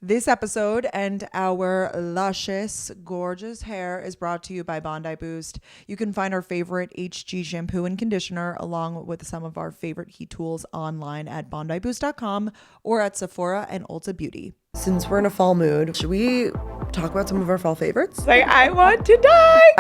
This episode and our luscious, gorgeous hair is brought to you by Bondi Boost. You can find our favorite HG shampoo and conditioner along with some of our favorite heat tools online at bondiboost.com or at Sephora and Ulta Beauty. Since we're in a fall mood, should we talk about some of our fall favorites? Like, I want to die.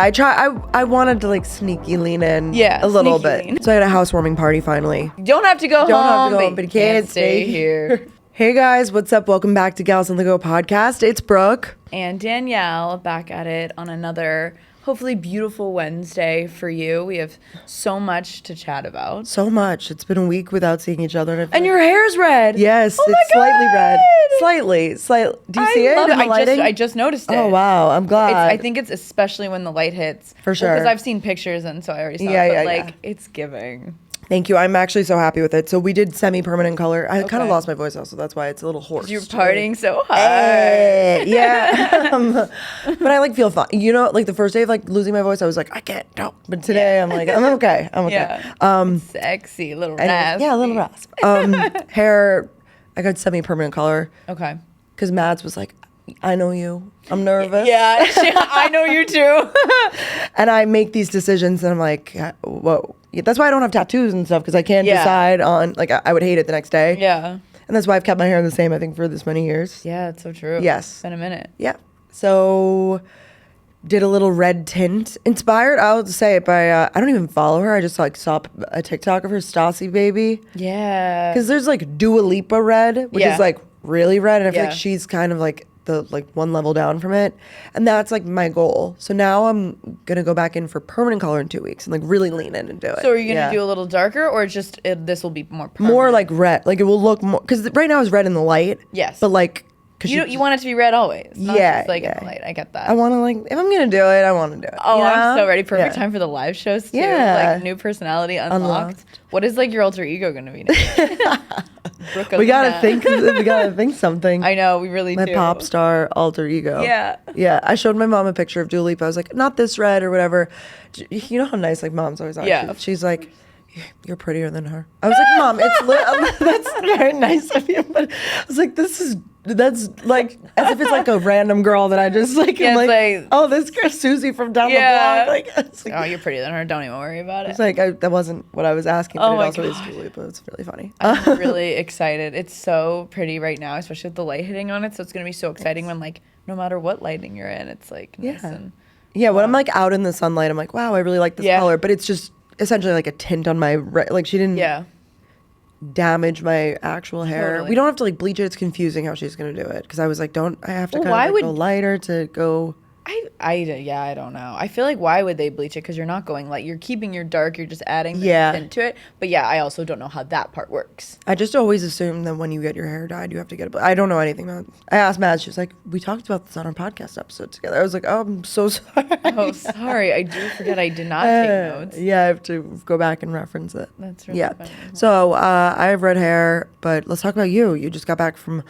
I wanted to like sneaky lean in Yeah, a little sneaky bit. lean. So I had a housewarming party finally. You don't have to go home, but you can't stay here. Hey guys, what's up? Welcome back to Gals on the Go podcast. It's Brooke. And Danielle back at it on another hopefully beautiful Wednesday for you. We have so much to chat about. So much. It's been a week without seeing each other. And your hair's red. Yes, Oh it's my slightly God. red. Slightly. Do you see it love in the lighting? I just noticed it. Oh, wow. I'm glad. I think it's especially when the light hits. For sure. Because I've seen pictures and so I already saw it. But it's giving. Thank you. I'm actually so happy with it. So we did semi-permanent color. I kind of Okay. lost my voice also. That's why it's a little hoarse. You're partying so hard. Yeah. But I like feel fine. You know, like the first day of like losing my voice, I was like, I can't talk. But today I'm like, I'm okay. Yeah. Sexy, little rasp. Yeah, a little rasp. Hair, I got semi-permanent color. Okay. Because Mads was like, I know you. I'm nervous. Yeah, I know you too. And I make these decisions and I'm like, whoa. Yeah, that's why I don't have tattoos and stuff because I can't decide on, like, I would hate it the next day. Yeah. And that's why I've kept my hair the same, I think, for this many years. Yeah, it's so true. Yes. It's been a minute. Yeah. So did a little red tint. Inspired, I'll just say it by, I don't even follow her. I just like saw a TikTok of her, Stassi Baby. Yeah. Because there's like Dua Lipa red, which is like really red. And I feel like Yeah. she's kind of like the like one level down from it. And that's like my goal. So now I'm going to go back in for permanent color in 2 weeks and like really lean in and do it. So are you going to do a little darker or just this will be more permanent? More like red. Like it will look more, because right now it's red in the light. Yes. But like, you want it to be red always. Not just like in the light. I get that. I want to like, if I'm going to do it, I want to do it. Oh, you know? I'm so ready. Perfect Yeah. time for the live shows too. Yeah. Like new personality unlocked. What is like your alter ego going to be now? Brooke We gotta Alina. think something. I know, we really My do. pop star alter ego. Yeah. Yeah. I showed my mom a picture of Dua Lipa. I was like, not this red or whatever. You know how nice like moms always are. Yeah. She's like, you're prettier than her. I was like, Mom, it's that's very nice of you. But I was like, that's like as if it's like a random girl that I just like, Yeah, I'm it's like, like- oh, this girl Susie from down Yeah. the block. Like, it's like, Oh, you're prettier than her. Don't even worry about it's it. like that wasn't what I was asking, but Oh it my also is God. Dua Lipa. It's really funny. I'm really excited. It's so pretty right now, especially with the light hitting on it. So it's gonna be so exciting when like no matter what lighting you're in, it's like nice and Yeah, when I'm like out in the sunlight, I'm like, wow, I really like this color. But it's just essentially like a tint on my like she didn't damage my actual hair. Totally. We don't have to like bleach it. It's confusing how she's gonna do it because I was like, don't I have to Well, kind why of like, go would- lighter to go? I don't know. I feel like why would they bleach it? Because you're not going light. You're keeping your dark. You're just adding the tint to it. But yeah, I also don't know how that part works. I just always assume that when you get your hair dyed, you have to get it. I don't know anything about it. I asked Matt. She was like, we talked about this on our podcast episode together. I was like, oh, I'm so sorry. Oh, sorry. I do forget I did not take notes. Yeah, I have to go back and reference it. That's really funny. So I have red hair, but let's talk about you. You just got back from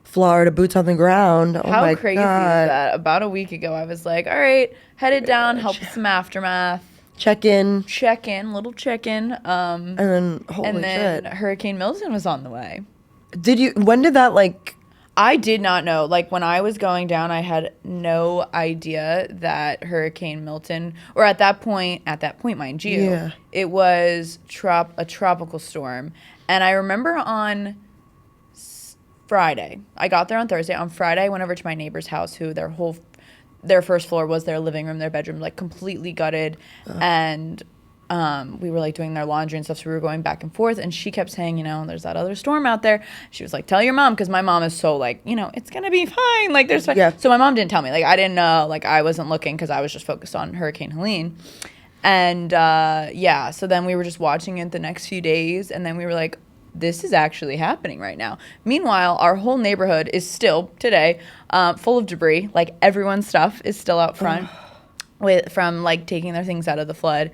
Florida, boots on the ground. Oh How my crazy God. is that? About a week ago, I was like, all right, headed down, help with some aftermath. Check in. Little check-in. And then, holy and then shit. Hurricane Milton was on the way. When did that like, I did not know. Like, when I was going down, I had no idea that Hurricane Milton, or at that point, mind you, it was a tropical storm. And I remember on Friday, I got there on Thursday. On Friday, I went over to my neighbor's house, who their first floor was their living room, their bedroom, like completely gutted. And we were like doing their laundry and stuff, so we were going back and forth, and she kept saying, there's that other storm out there. She was like, tell your mom, because my mom is so like, it's gonna be fine, like there's fine. Yeah. So my mom didn't tell me, like I didn't know, like I wasn't looking because I was just focused on Hurricane Helene. And so then we were just watching it the next few days, and then we were like, this is actually happening right now. Meanwhile, our whole neighborhood is still today full of debris. Like everyone's stuff is still out front from like taking their things out of the flood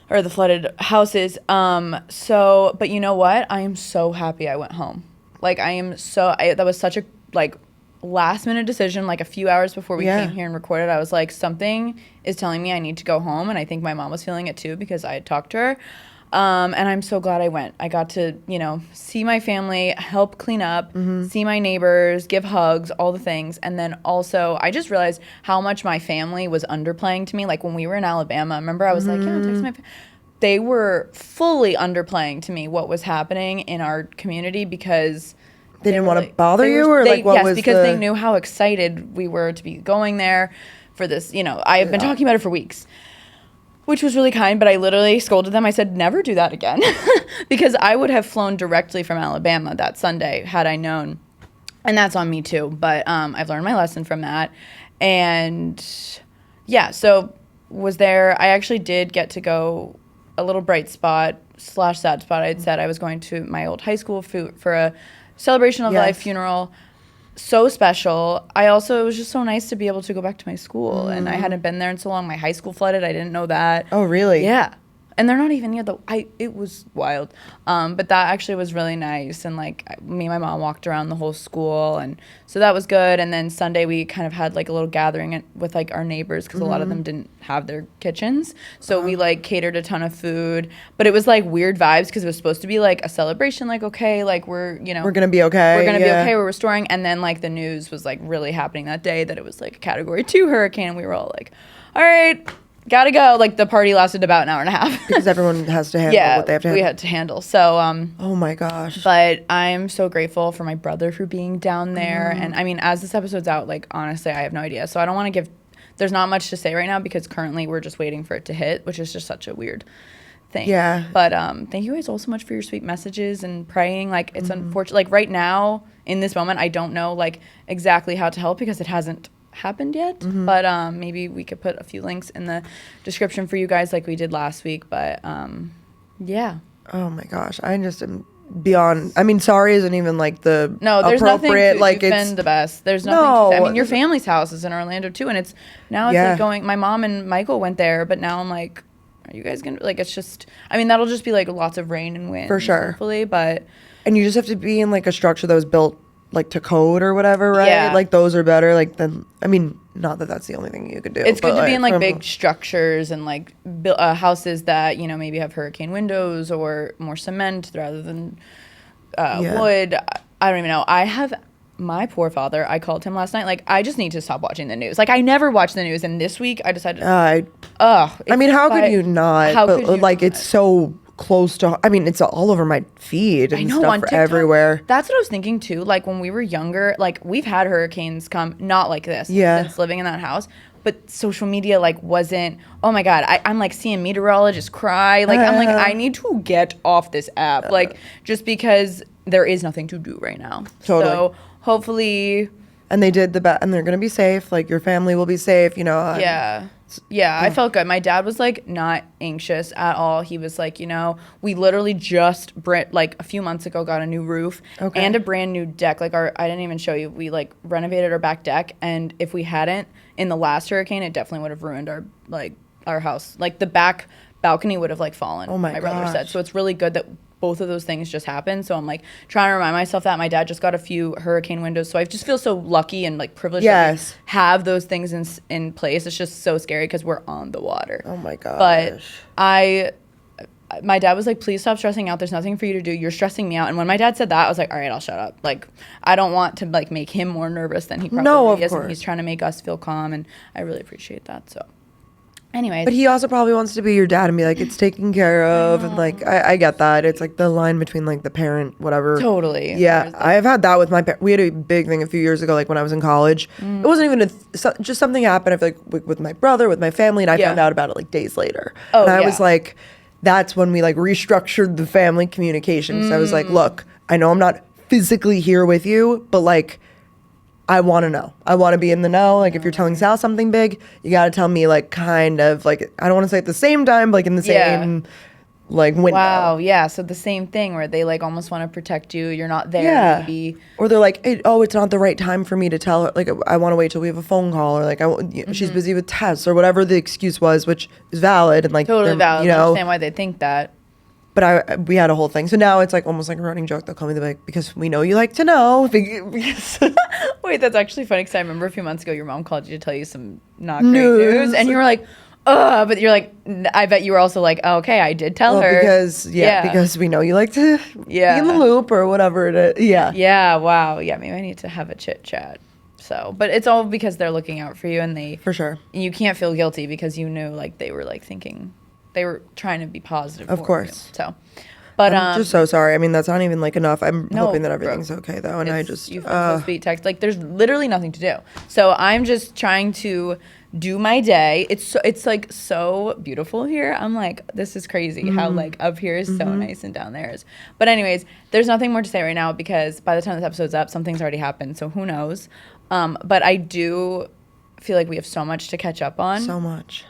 or the flooded houses. But you know what? I am so happy I went home. Like that was such a like last minute decision. Like a few hours before we came here and recorded, I was like, something is telling me I need to go home. And I think my mom was feeling it too because I had talked to her. And I'm so glad I went. I got to, see my family, help clean up, see my neighbors, give hugs, all the things. And then also, I just realized how much my family was underplaying to me. Like when we were in Alabama, remember I was like, yeah, text my family. They were fully underplaying to me what was happening in our community because they didn't want to bother you, or like what was because they knew how excited we were to be going there for this. I have been talking about it for weeks. Which was really kind, but I literally scolded them. I said, never do that again. Because I would have flown directly from Alabama that Sunday had I known. And that's on me too. But I've learned my lesson from that. And yeah, so was there. I actually did get to go a little bright spot / sad spot. I'd said I was going to my old high school for a celebration of life funeral. So special. It was just so nice to be able to go back to my school. And I hadn't been there in so long. My high school flooded. I didn't know that. Oh, really? Yeah. And they're not even near it was wild. But that actually was really nice. And like me and my mom walked around the whole school. And so that was good. And then Sunday we kind of had like a little gathering with like our neighbors because a lot of them didn't have their kitchens. So we like catered a ton of food. But it was like weird vibes because it was supposed to be like a celebration. Like, okay, like we're going to be okay. We're going to be okay. We're restoring. And then like the news was like really happening that day that it was like a Category 2 hurricane. And we were all like, all right. Gotta go. Like the party lasted about an hour and a half. Because everyone has to handle what they have to handle. We had to handle. So oh my gosh. But I'm so grateful for my brother for being down there. And I mean, as this episode's out, like honestly, I have no idea. So I don't want to give there's not much to say right now because currently we're just waiting for it to hit, which is just such a weird thing. Yeah. But thank you guys all so much for your sweet messages and praying. Like it's unfortunate. Like right now in this moment, I don't know like exactly how to help because it hasn't happened yet, but maybe we could put a few links in the description for you guys like we did last week. But yeah. Oh my gosh, I just am beyond. I mean, sorry isn't even like the there's appropriate. Nothing like you've it's been the best. There's nothing. I mean, your family's house is in Orlando too, and it's like going. My mom and Michael went there, but now I'm like, are you guys gonna like? It's just. I mean, that'll just be like lots of rain and wind for sure, hopefully. But and you just have to be in like a structure that was built like to code or whatever, right? Yeah. Like those are better. Like then, I mean, not that that's the only thing you could do. It's good to be in like big structures and like houses that maybe have hurricane windows or more cement rather than wood. I don't even know. I have my poor father. I called him last night. Like I just need to stop watching the news. Like I never watch the news, and this week I decided. I mean, how could you not? How could you like not? It's so close to. I mean, it's all over my feed and stuff on TikTok, everywhere. That's what I was thinking too. Like when we were younger, like we've had hurricanes come, not like this. Yeah. Since living in that house. But social media like wasn't. Oh my god, I'm like seeing meteorologists cry. Like I'm like I need to get off this app. Like just because there is nothing to do right now. Totally. So hopefully. And they did and they're gonna be safe. Like your family will be safe. Yeah, I felt good. My dad was like not anxious at all. He was like, we literally just like a few months ago got a new roof and a brand new deck. Like I didn't even show you. We like renovated our back deck, and if we hadn't in the last hurricane, it definitely would have ruined our house. Like the back balcony would have like fallen. Oh my brother gosh. said. So it's really good that both of those things just happened. So I'm like trying to remind myself that my dad just got a few hurricane windows. So I just feel so lucky and like privileged that we have those things in place. It's just so scary because we're on the water. Oh my gosh. But my dad was like, please stop stressing out. There's nothing for you to do. You're stressing me out. And when my dad said that, I was like, all right, I'll shut up. Like, I don't want to like make him more nervous than he probably is. And he's trying to make us feel calm. And I really appreciate that. So anyways. But he also probably wants to be your dad and be like, it's taken care of. And like, I get that. It's like the line between like the parent, whatever. Totally. Yeah. I've had that with my parents. We had a big thing a few years ago, like when I was in college. It wasn't even just something happened. I feel like with my brother, with my family. And I found out about it like days later. And I was like, that's when we like restructured the family communication. So I was like, look, I know I'm not physically here with you, but like, I want to know. I want to be in the know. Like if you're telling Sal something big, you got to tell me like kind of like, I don't want to say at the same time, but like in the same like window. Wow. Yeah. So the same thing where they like almost want to protect you. You're not there. Maybe. Or they're like, it's not the right time for me to tell her. Like I want to wait till we have a phone call, or like she's busy with tests, or whatever the excuse was, which is valid and like totally valid. I understand why they think that. But we had a whole thing. So now it's like almost like a running joke. They'll call me, they're like, because we know you like to know. Wait, that's actually funny because I remember a few months ago your mom called you to tell you some not great news. And you were like, But you're like, I bet you were also like, oh, okay, I did tell her. Because we know you like to be in the loop or whatever it is. Yeah. Yeah, wow. Yeah, maybe I need to have a chit chat. So, but it's all because they're looking out for you, and they for sure. And you can't feel guilty because you know, like they were like thinking, they were trying to be positive. Of course. You. So, but I'm just so sorry. I mean, that's not even like enough. I'm hoping that everything's bro, okay though, and I just you've been so sweet text. Like, there's literally nothing to do. So I'm just trying to do my day. It's like so beautiful here. I'm like, this is crazy how like up here is so nice and down there is. But anyways, there's nothing more to say right now because by the time this episode's up, something's already happened. So who knows? But I do feel like we have so much to catch up on. So much.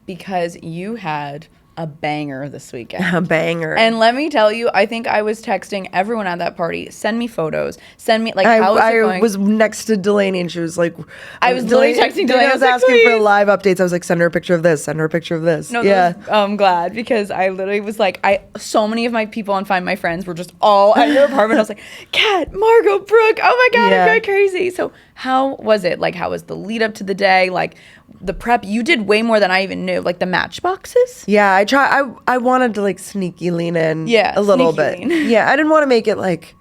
Because you had a banger this weekend. A banger. And let me tell you, I think I was texting everyone at that party, send me photos. Send me, like, how was it going? I was next to Delaney and she was like... I was literally texting Delaney. I was asking for live updates. I was like, send her a picture of this. Send her a picture of this. No, I'm glad because I literally was like, so many of my people on Find My Friends were just all at your apartment. I was like, Kat, Margot, Brooke, oh my God, I'm going crazy. So how was it? Like, how was the lead up to the day? Like, the prep, you did way more than I even knew. Like the matchboxes. Yeah, I wanted to like sneaky lean in a little bit. Yeah, I didn't want to make it like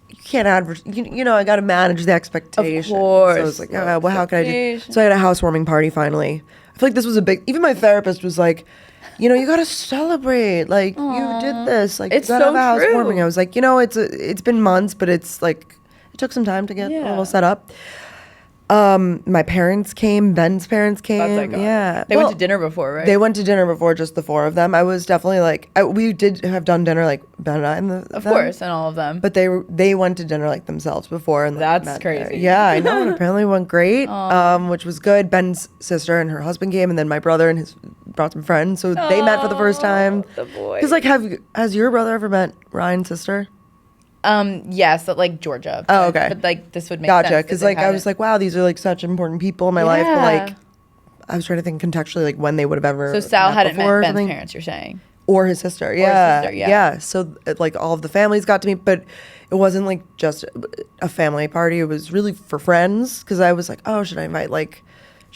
you can't you know, I got to manage the expectation. Of course. So I was like, oh, well, how can I do? So I had a housewarming party finally. I feel like this was a big, even my therapist was like, you know, you got to celebrate. Like, you did this. Like, it's you got to so have a true. housewarming. I was like, you know, it's been months, but it's like, it took some time to get a little set up. My parents came, Ben's parents came. That's iconic. Yeah. They went to dinner before, right? They went to dinner before, just the four of them. I was definitely like, we did have done dinner, like Ben and I and Of course, and all of them. But they went to dinner like themselves before. And that's crazy. Yeah, I know. And apparently it went great, which was good. Ben's sister and her husband came, and then my brother and brought some friends. So they met for the first time. The boy. Because like, has your brother ever met Ryan's sister? Yes, but like Georgia. Oh, okay. But like this would make sense. Gotcha. Because like I was like, wow, these are like such important people in my life. But like, I was trying to think contextually, like when they would have ever. So Sal hadn't met Ben's something. parents. You're saying. Or his sister. Yeah. So like all of the families got to meet, but it wasn't like just a family party. It was really for friends. Because I was like, oh, should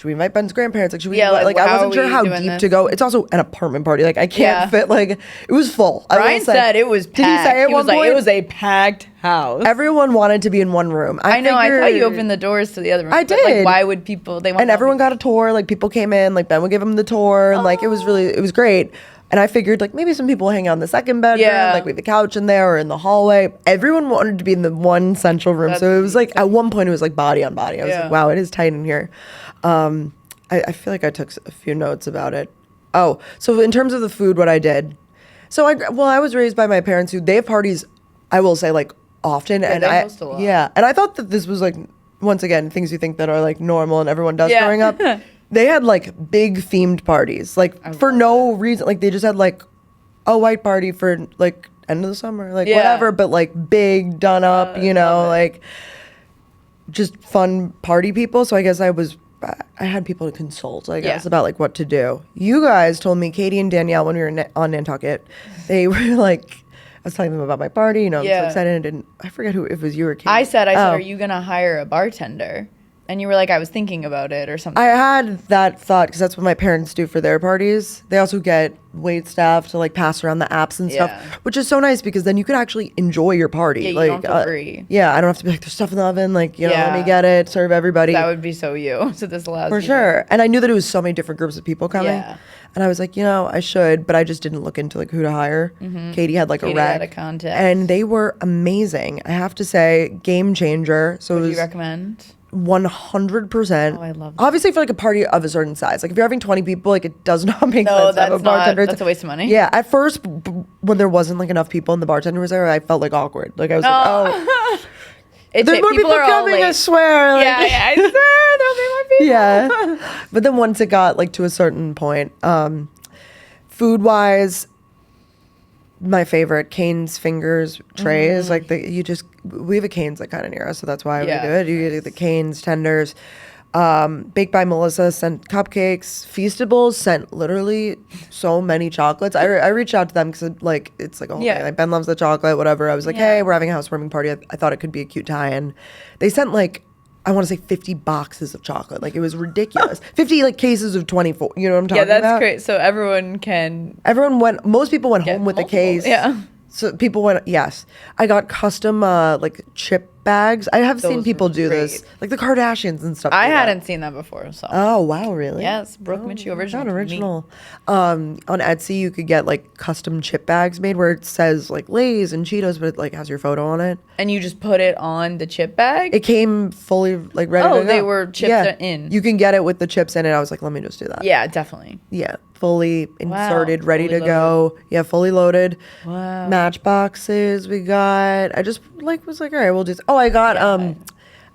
we invite Ben's grandparents? Like, should we? Like I wasn't sure how deep to go. It's also an apartment party. Like I can't fit. Like it was full. Ryan said it was packed. Did he say he was like, it was a packed house. Everyone wanted to be in one room. I know. I thought you opened the doors to the other room. I did. Like, why would people? And everyone got a tour. Like people came in. Like Ben would give them the tour, and like it was great. And I figured like maybe some people hang out in the second bedroom, like we have a couch in there or in the hallway. Everyone wanted to be in the one central room. So it was like at one point it was like body on body. I was like, wow, it is tight in here. I feel like I took a few notes about it. Oh, so in terms of the food, what I did. So I was raised by my parents who they have parties, I will say like often. And they host a lot. And I thought that this was like, once again, things you think that are like normal and everyone does growing up. They had like big themed parties, like for no reason. Like they just had like a white party for like end of the summer, like whatever, but like big done up, you know, like just fun party people. So I guess I had people to consult, I guess, about like what to do. You guys told me, Katie and Danielle, when we were on Nantucket, they were like, I was telling them about my party, you know, I'm so excited. And I forget if it was you or Katie. I said, are you going to hire a bartender? And you were like, I was thinking about it or something. I had that thought because that's what my parents do for their parties. They also get wait staff to like pass around the apps and stuff, which is so nice because then you can actually enjoy your party. Yeah, you like, don't have to worry. Yeah, I don't have to be like, there's stuff in the oven. Like, you know, let me get it, serve everybody. That would be so you. So this allows for sure. And I knew that it was so many different groups of people coming. Yeah. And I was like, you know, I should, but I just didn't look into like who to hire. Katie had like a rec. Had a contact. And they were amazing. I have to say, game changer. So would you recommend? 100%. Oh, I love that. Obviously for like a party of a certain size. Like if you're having 20 people, like it does not make sense to have a bartender. That's a waste of money. Yeah. At first, when there wasn't like enough people and the bartender was there, I felt like awkward. Like I was like, oh. There's more people coming, I swear. Like, I swear there'll be more people. Yeah. But then once it got like to a certain point, food-wise, my favorite Cane's Fingers trays. Like we have a Cane's like kind of near us, so that's why we do it. You get the Cane's tenders. Baked by Melissa sent cupcakes. Feastables sent literally so many chocolates. I reached out to them because like it's like a whole thing. Like Ben loves the chocolate, whatever. I was like, hey, we're having a housewarming party. I thought it could be a cute tie-in. They sent like I want to say 50 boxes of chocolate. Like, it was ridiculous. 50 like cases of 24. You know what I'm talking about? Yeah, that's great. So Most people went home with a multiple. case. Yeah. So people went, yes. I got custom like chip bags. I have seen Those people were do this. great. Like the Kardashians and stuff. I do that. hadn't seen that before. So. Oh, wow, really? Yes, Brooke Mitchell original. Not original. On Etsy, you could get like custom chip bags made where it says like Lay's and Cheetos, but it like has your photo on it. And you just put it on the chip bag? It came fully like ready to go. Oh, they were chipped in. You can get it with the chips in it. I was like, let me just do that. Yeah, definitely. Yeah, fully inserted, ready fully to go. Yeah, fully loaded. Wow. Matchboxes we got. I just like was like, all right, we'll just. Oh, I got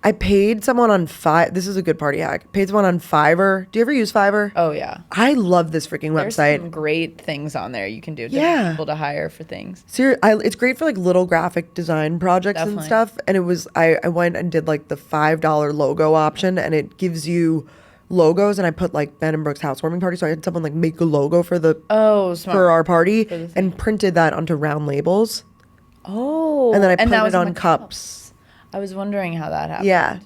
I paid someone on This is a good party hack. Paid someone on Fiverr. Do you ever use Fiverr? Oh, yeah. I love this freaking There's website. some great things on there you can do. Yeah. People to hire for things. It's great for like little graphic design projects and Definitely. stuff. And it was I went and did like the $5 logo option, and it gives you logos. And I put like Ben and Brooke's housewarming party, so I had someone like make a logo for Oh, smart. for our party For the thing. and printed that onto round labels. Oh. And then I put that it was on in the cups. I was wondering how that happened. Yeah.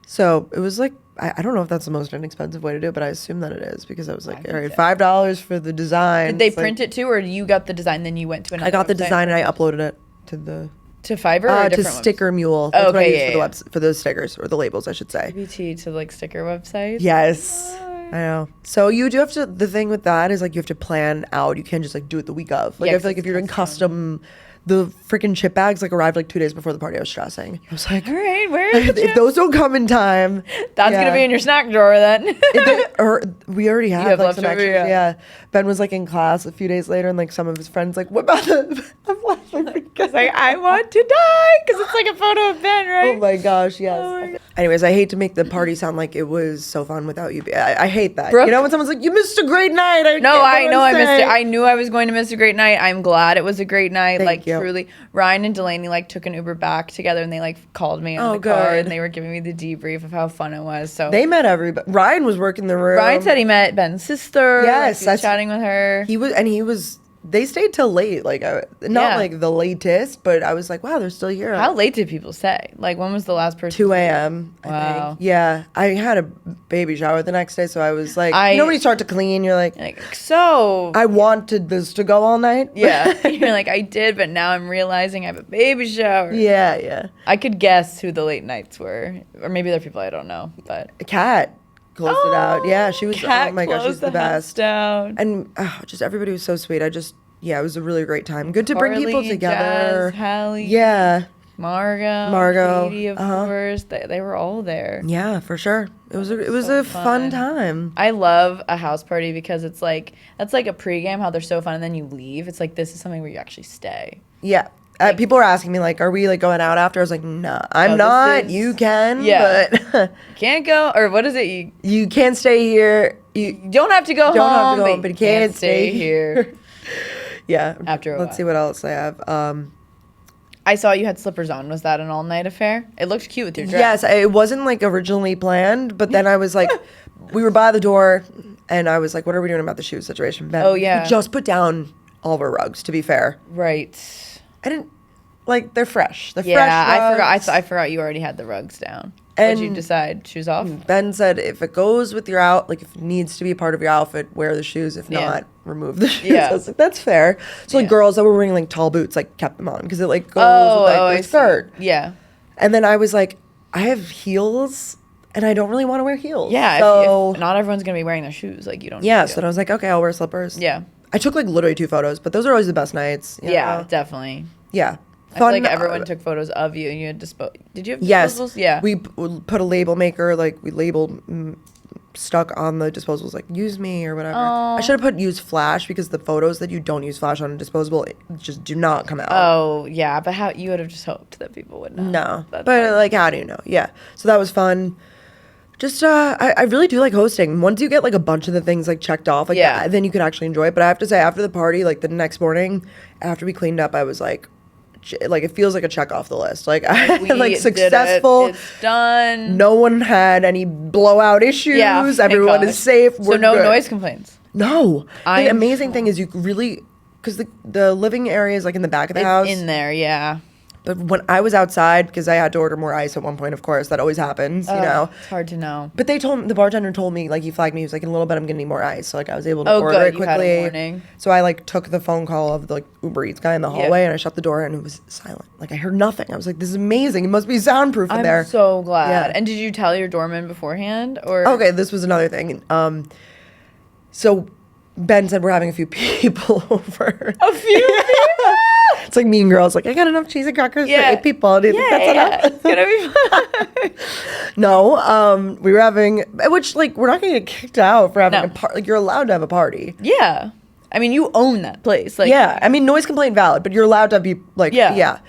So it was like, I don't know if that's the most inexpensive way to do it, but I assume that it is because I was like, all right, $5 for the design. Did they print it too, or you got the design, then you went to another I got the website? design and I uploaded it to the To Fiverr or a to different Sticker Mule. Oh, That's what I okay, use for those stickers or the labels, I should say. BT to like sticker websites? Yes. I know. So you do have to, the thing with that is like you have to plan out. You can't just like do it the week of. Like Yeah, I feel like 'cause if you're doing custom, the freaking chip bags like arrived like 2 days before the party. I was stressing. I was like, All right, where is if those don't come in time, That's going to be in your snack drawer then. We already have, have like some leftover, extras. yeah. Yeah. Ben was like in class a few days later, and like some of his friends like, what about the? I'm laughing because like, I want to die because it's like a photo of Ben, right? oh my gosh, yes. Oh my God. Anyways, I hate to make the party sound like it was so fun without you. I hate that. Brooke- You know when someone's like, you missed a great night. No, I know I missed it. I I knew I was going to miss a great night. I'm glad it was a great night. Thank like you. truly, Ryan and Delaney like took an Uber back together, and they like called me on Oh, the car, good. and they were giving me the debrief of how fun it was. So They met everybody. Ryan was working the room. Ryan said he met Ben's sister. Yes, he was chatting with her. He was. They stayed till late. Like not Yeah. like the latest, but I was like, wow, they're still here. How late did people say? Like, when was the last person? 2 a.m. I Wow. think. Yeah, I had a baby shower the next day, so I was like, I- you know when you start to clean, you're like, Like, so. I wanted this to go all night. Yeah. You're like, I did, but now I'm realizing I have a baby shower. yeah. I could guess who the late nights were. Or maybe they're people I don't know, but. A cat closed it out. Yeah, she was. Cat Oh my gosh, she's closed the house best. down. And just everybody was so sweet. Yeah, it was a really great time. Good to bring Carly people and together. Jazz, Hallie, Yeah, Margot, Katie, of uh-huh. course. They were all there. yeah, for sure. It was so a fun fun. time. I love a house party because it's like that's like a pregame how they're so fun and then you leave. It's like this is something where you actually stay. Yeah. People were asking me like, "Are we like going out after?" I was like, "No, I'm this not. is- You can, Yeah. but Can't go or what is it? You you can't stay here. You don't have to go don't home. have to go home, but you can't stay here. yeah. After a Let's while. see what else I have. I saw you had slippers on. Was that an all night affair? It looked cute with your dress. Yes, it wasn't like originally planned, but then I was like, we were by the door, and I was like, "What are we doing about the shoe situation?" Ben, Oh, yeah. we just put down all of our rugs. To be fair, Right. I didn't like they're fresh. They're Yeah, fresh. I forgot. rugs. I forgot you already had the rugs down. Did you And- decide shoes off? Ben said if it goes with your like if it needs to be a part of your outfit, wear the shoes. If Yeah. not, remove the shoes. Yeah. I was like, that's fair. So like Yeah. girls that were wearing like tall boots like kept them on because it like goes Oh, with like I the see. skirt. Yeah. And then I was like, I have heels and I don't really want to wear heels. Yeah. So if not everyone's gonna be wearing their shoes. Like you don't. yeah. need to. So then I was like, okay, I'll wear slippers. Yeah. I took like literally 2 photos, but those are always the best nights. you Yeah. know? Definitely. Yeah. I feel like everyone took photos of you, and you had Did you have Yes. disposables? Yeah. We put a label maker, like we labeled stuck on the disposables, like use me or whatever. I should have put use flash because the photos that you don't use flash on a disposable just do not come out. Oh yeah, but how you would have just hoped that people would know. No. That's But fine. like, how do you know? Yeah. So that was fun. Just, I really do like hosting. Once you get like a bunch of the things like checked off, like Yeah. that, then you could actually enjoy it. But I have to say, after the party, like the next morning, after we cleaned up, I was like it feels like a check off the list. Like I We like did it. successful. It's done. No one had any blowout issues. Yeah, thank Everyone God. is safe. So We're no good. noise complaints. No. The I'm amazing thing is you really, because the living area is like in the back of the house. It's in there, yeah. But when I was outside, because I had to order more ice at one point, of course, that always happens, you know. It's hard to know. But the bartender told me, like, he flagged me. He was like, in a little bit, I'm gonna need more ice. So, like, I was able to Oh, order good. it You had a quickly. warning. So I like took the phone call of the like Uber Eats guy in the hallway, and I shut the door, and it was silent. Like, I heard nothing. I was like, this is amazing. It must be soundproof in there. I'm so glad. Yeah. And did you tell your doorman beforehand, or? Okay, this was another thing. So Ben said we're having a few people over. A few people? It's like Mean Girls. Like, I got enough cheese and crackers for 8 people. Do you think that's enough? It's gonna be fun. No, we were having, which, like, we're not going to get kicked out for having No. a party. Like, you're allowed to have a party. Yeah. I mean, you own that place. Like, Yeah, I mean, noise complaint valid, but you're allowed to be, like, Yeah. yeah.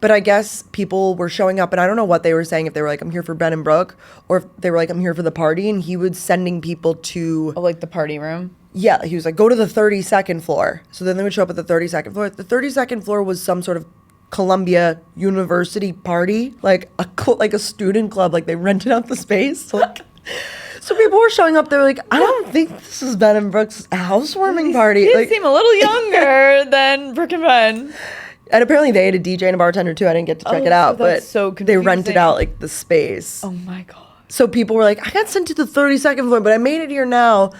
But I guess people were showing up, and I don't know what they were saying, if they were like, I'm here for Ben and Brooke, or if they were like, I'm here for the party, and he was sending people to, Oh, like the party room. yeah, he was like, go to the 32nd floor. So then they would show up at the 32nd floor. The 32nd floor was some sort of Columbia University party, like a student club, like they rented out the space. Like, so people were showing up, they were like, I don't think this is Ben and Brooke's housewarming party. They Like, seem a little younger than Brooke and Ben. and apparently they had a DJ and a bartender too. I didn't get to check it out, that's but so they rented confusing. out like the space. Oh my god. So people were like, I got sent to the 32nd floor, but I made it here now.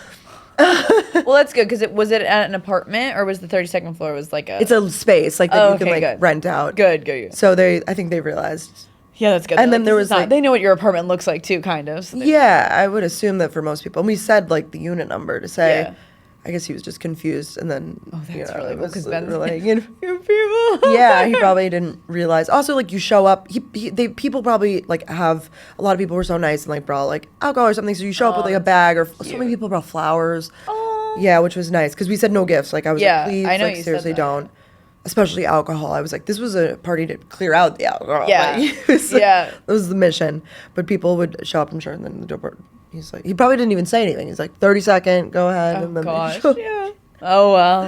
Well, that's good because was it at an apartment or was the 32nd floor was like a? It's a space like that Oh, you can okay, like good. rent out. Good. So I think they realized. Yeah, that's good. And then Like, there this was, is not- like- they know what your apartment looks like too, kind of. So they- Yeah, I would assume that for most people. And we said like the unit number to say. Yeah. I guess he was just confused, and then That's really it cool was because Ben's like, like, few people. yeah, he probably didn't realize. Also, like you show up, people probably like have a lot of people were so nice and like brought like alcohol or something. So you show up with like a bag, or so many people brought flowers. Oh. Yeah, which was nice because we said no gifts. Like I was Yeah, like, please, I know like you said seriously that. don't. Especially alcohol. I was like, this was a party to clear out the alcohol. Yeah. Like, it was, like, Yeah. that was the mission. But people would show up, I'm sure, and then the door. He's like, he probably didn't even say anything. He's like, 30-second, go ahead. Oh and then they gosh. show- Yeah. Oh well.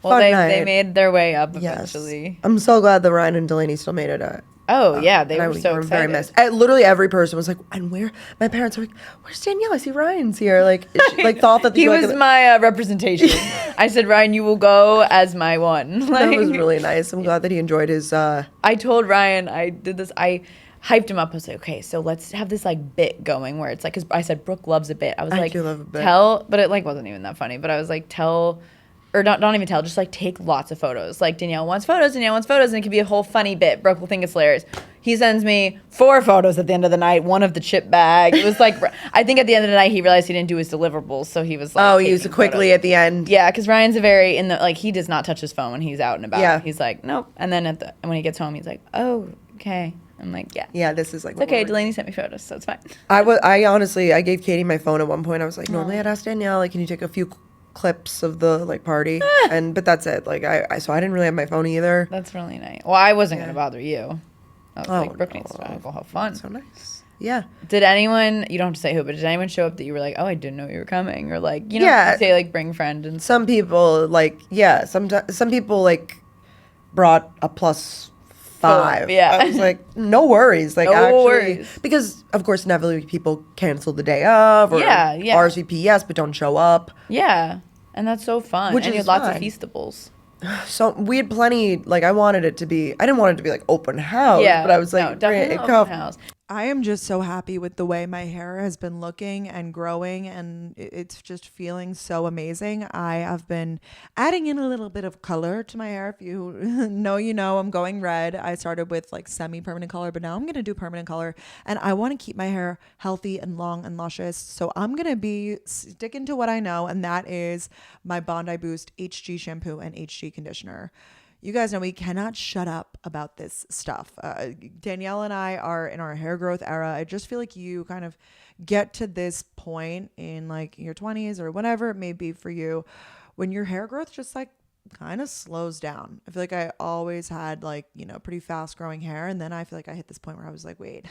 Well, Fun they night. made their way up Yes. eventually. I'm so glad that Ryan and Delaney still made it. Oh yeah, they And were so very excited. missed. Literally every person was like, and where? My parents were like, where's Danielle? I see Ryan's here. Like, she, like thought that He like, was my representation. I said, Ryan, you will go as my one. that was Like, really nice. I'm glad that he enjoyed his. I told Ryan, I did this. I hyped him up. I was like, okay, so let's have this like bit going where it's like, because I said Brooke loves a bit. I was I like, do love a bit. but it like wasn't even that funny. But I was like, or don't even tell, just like take lots of photos. Like Danielle wants photos, and it could be a whole funny bit. Brooke will think it's hilarious. He sends me 4 photos at the end of the night, one of the chip bag. It was like, I think at the end of the night he realized he didn't do his deliverables, so he was like, Oh, he used it taking quickly photos. at the end. Yeah, because Ryan's he does not touch his phone when he's out and about. Yeah. He's like, nope. And then when he gets home, he's like, oh, okay. I'm like, yeah. Yeah, this is like. It's okay. Delaney sent me photos, so it's fine. I honestly, I gave Katie my phone at one point. I was like, normally I'd ask Danielle, like, can you take a few clips of the like party? But that's it. Like, so I didn't really have my phone either. That's really nice. Well, I wasn't going to bother you. I was Oh, like, Brooke needs to go have fun. So nice. Yeah. Did anyone, you don't have to say who, but did anyone show up that you were like, oh, I didn't know you were coming? Or like, Yeah. you say like bring friend and stuff. Some people like, yeah. Some people like brought a +5. yeah. I was like, no worries. Like, No actually, worries. because of course inevitably people cancel the day of, or Yeah, yeah. RSVP yes, but don't show up. Yeah. And that's so fun. Which and you is had lots fine. of feastables. So we had plenty. Like, I wanted it to be. I didn't want it to be like open house. Yeah. But I was like, no, definitely great, open house. I am just so happy with the way my hair has been looking and growing, and it's just feeling so amazing. I have been adding in a little bit of color to my hair. If you know, you know, I'm going red. I started with like semi-permanent color, but now I'm going to do permanent color, and I want to keep my hair healthy and long and luscious. So I'm going to be sticking to what I know, and that is my Bondi Boost HG shampoo and HG conditioner. You guys know we cannot shut up about this stuff. Danielle and I are in our hair growth era. I just feel like you kind of get to this point in like your 20s or whatever it may be for you when your hair growth just like kind of slows down. I feel like I always had like, you know, pretty fast growing hair. And then I feel like I hit this point where I was like, wait,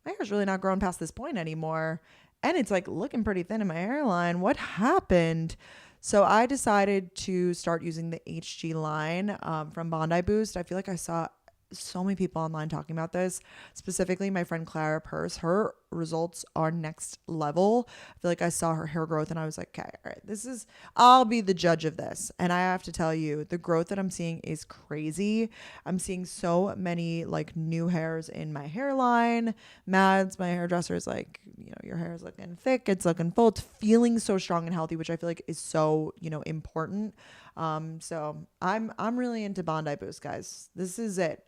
my hair's really not growing past this point anymore. And it's like looking pretty thin in my hairline. What happened? So I decided to start using the HG line from Bondi Boost. I feel like I saw so many people online talking about this. Specifically, my friend Clara Purse, her results are next level. I feel like I saw her hair growth and I was like, okay, all right, I'll be the judge of this. And I have to tell you, the growth that I'm seeing is crazy. I'm seeing so many like new hairs in my hairline. Mads, my hairdresser, is like, your hair is looking thick, it's looking full, it's feeling so strong and healthy, which I feel like is so, important. So I'm really into Bondi Boost, guys. This is it.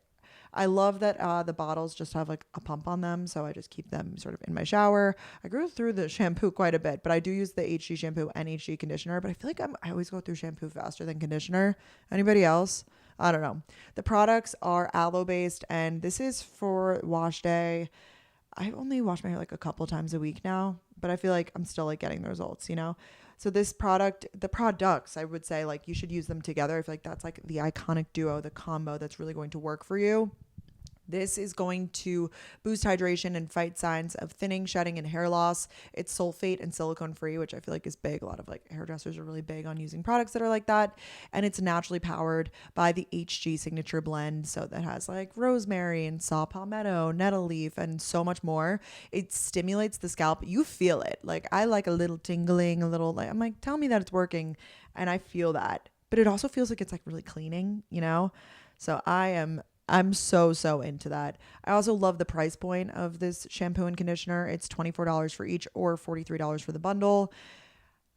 I love that the bottles just have like a pump on them, so I just keep them sort of in my shower. I go through the shampoo quite a bit, but I do use the HG shampoo and HG conditioner, but I feel like I always go through shampoo faster than conditioner. Anybody else? I don't know. The products are aloe based, and this is for wash day. I only wash my hair like a couple times a week now, but I feel like I'm still like getting the results, So the products, I would say like you should use them together. I feel like that's like the iconic duo, the combo that's really going to work for you. This is going to boost hydration and fight signs of thinning, shedding, and hair loss. It's sulfate and silicone free, which I feel like is big. A lot of like hairdressers are really big on using products that are like that. And it's naturally powered by the HG signature blend. So that has like rosemary and saw palmetto, nettle leaf, and so much more. It stimulates the scalp. You feel it. Like I like a little tingling, I'm like, tell me that it's working. And I feel that. But it also feels like it's like really cleaning, So I'm so into that. I also love the price point of this shampoo and conditioner. It's $24 for each or $43 for the bundle.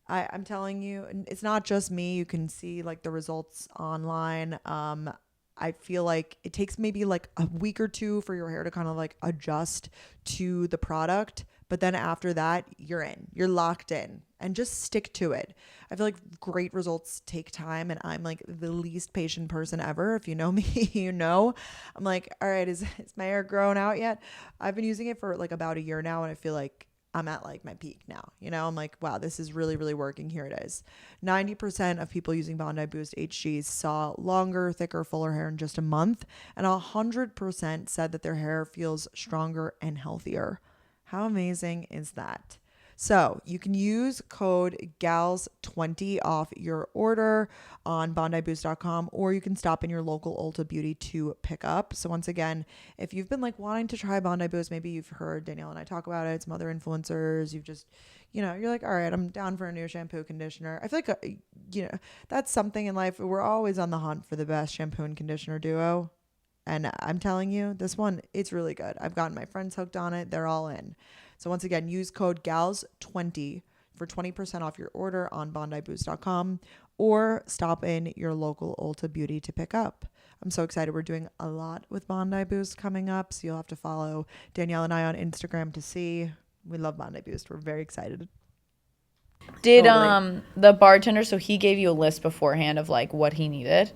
I'm telling you, it's not just me. You can see like the results online. I feel like it takes maybe like a week or two for your hair to kind of like adjust to the product. But then after that, you're locked in, and just stick to it. I feel like great results take time, and I'm like the least patient person ever. If you know me, I'm like, all right, is my hair grown out yet? I've been using it for like about a year now, and I feel like I'm at like my peak now. I'm like, wow, this is really, really working. Here it is. 90% of people using Bondi Boost HGs saw longer, thicker, fuller hair in just a month, and 100% said that their hair feels stronger and healthier. How amazing is that? So you can use code GALS20 off your order on BondiBoost.com, or you can stop in your local Ulta Beauty to pick up. So once again, if you've been like wanting to try Bondi Boost, maybe you've heard Danielle and I talk about it, some other influencers, you've just, you're like, all right, I'm down for a new shampoo conditioner. I feel like, that's something in life. We're always on the hunt for the best shampoo and conditioner duo. And I'm telling you, this one, it's really good. I've gotten my friends hooked on it. They're all in. So once again, use code GALS20 for 20% off your order on BondiBoost.com, or stop in your local Ulta Beauty to pick up. I'm so excited. We're doing a lot with Bondi Boost coming up, so you'll have to follow Danielle and I on Instagram to see. We love Bondi Boost. We're very excited. Did the bartender, so he gave you a list beforehand of like what he needed?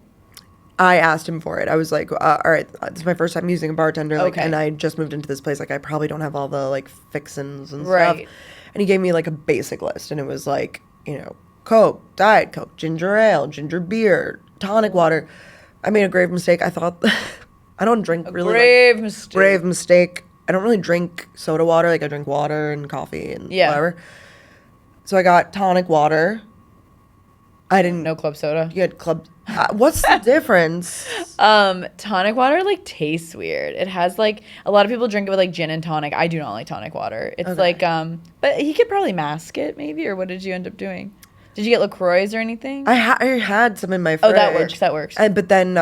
I asked him for it. I was like, all right, it's my first time using a bartender. Like, Okay. And I just moved into this place. Like, I probably don't have all the, like, fixins and Right. stuff. And he gave me, like, a basic list. And it was, like, Coke, Diet Coke, ginger ale, ginger beer, tonic water. I made a grave mistake. I thought, I don't drink really. Grave mistake. Grave mistake. I don't really drink soda water. Like, I drink water and coffee and whatever. So I got tonic water. I didn't. No club soda. You had club. What's the difference? Tonic water like tastes weird. It has like a lot of people drink it with like gin and tonic. I do not like tonic water. It's like but he could probably mask it maybe. Or what did you end up doing? Did you get LaCroix or anything? I had some in my fridge. Oh, that works. That works. But then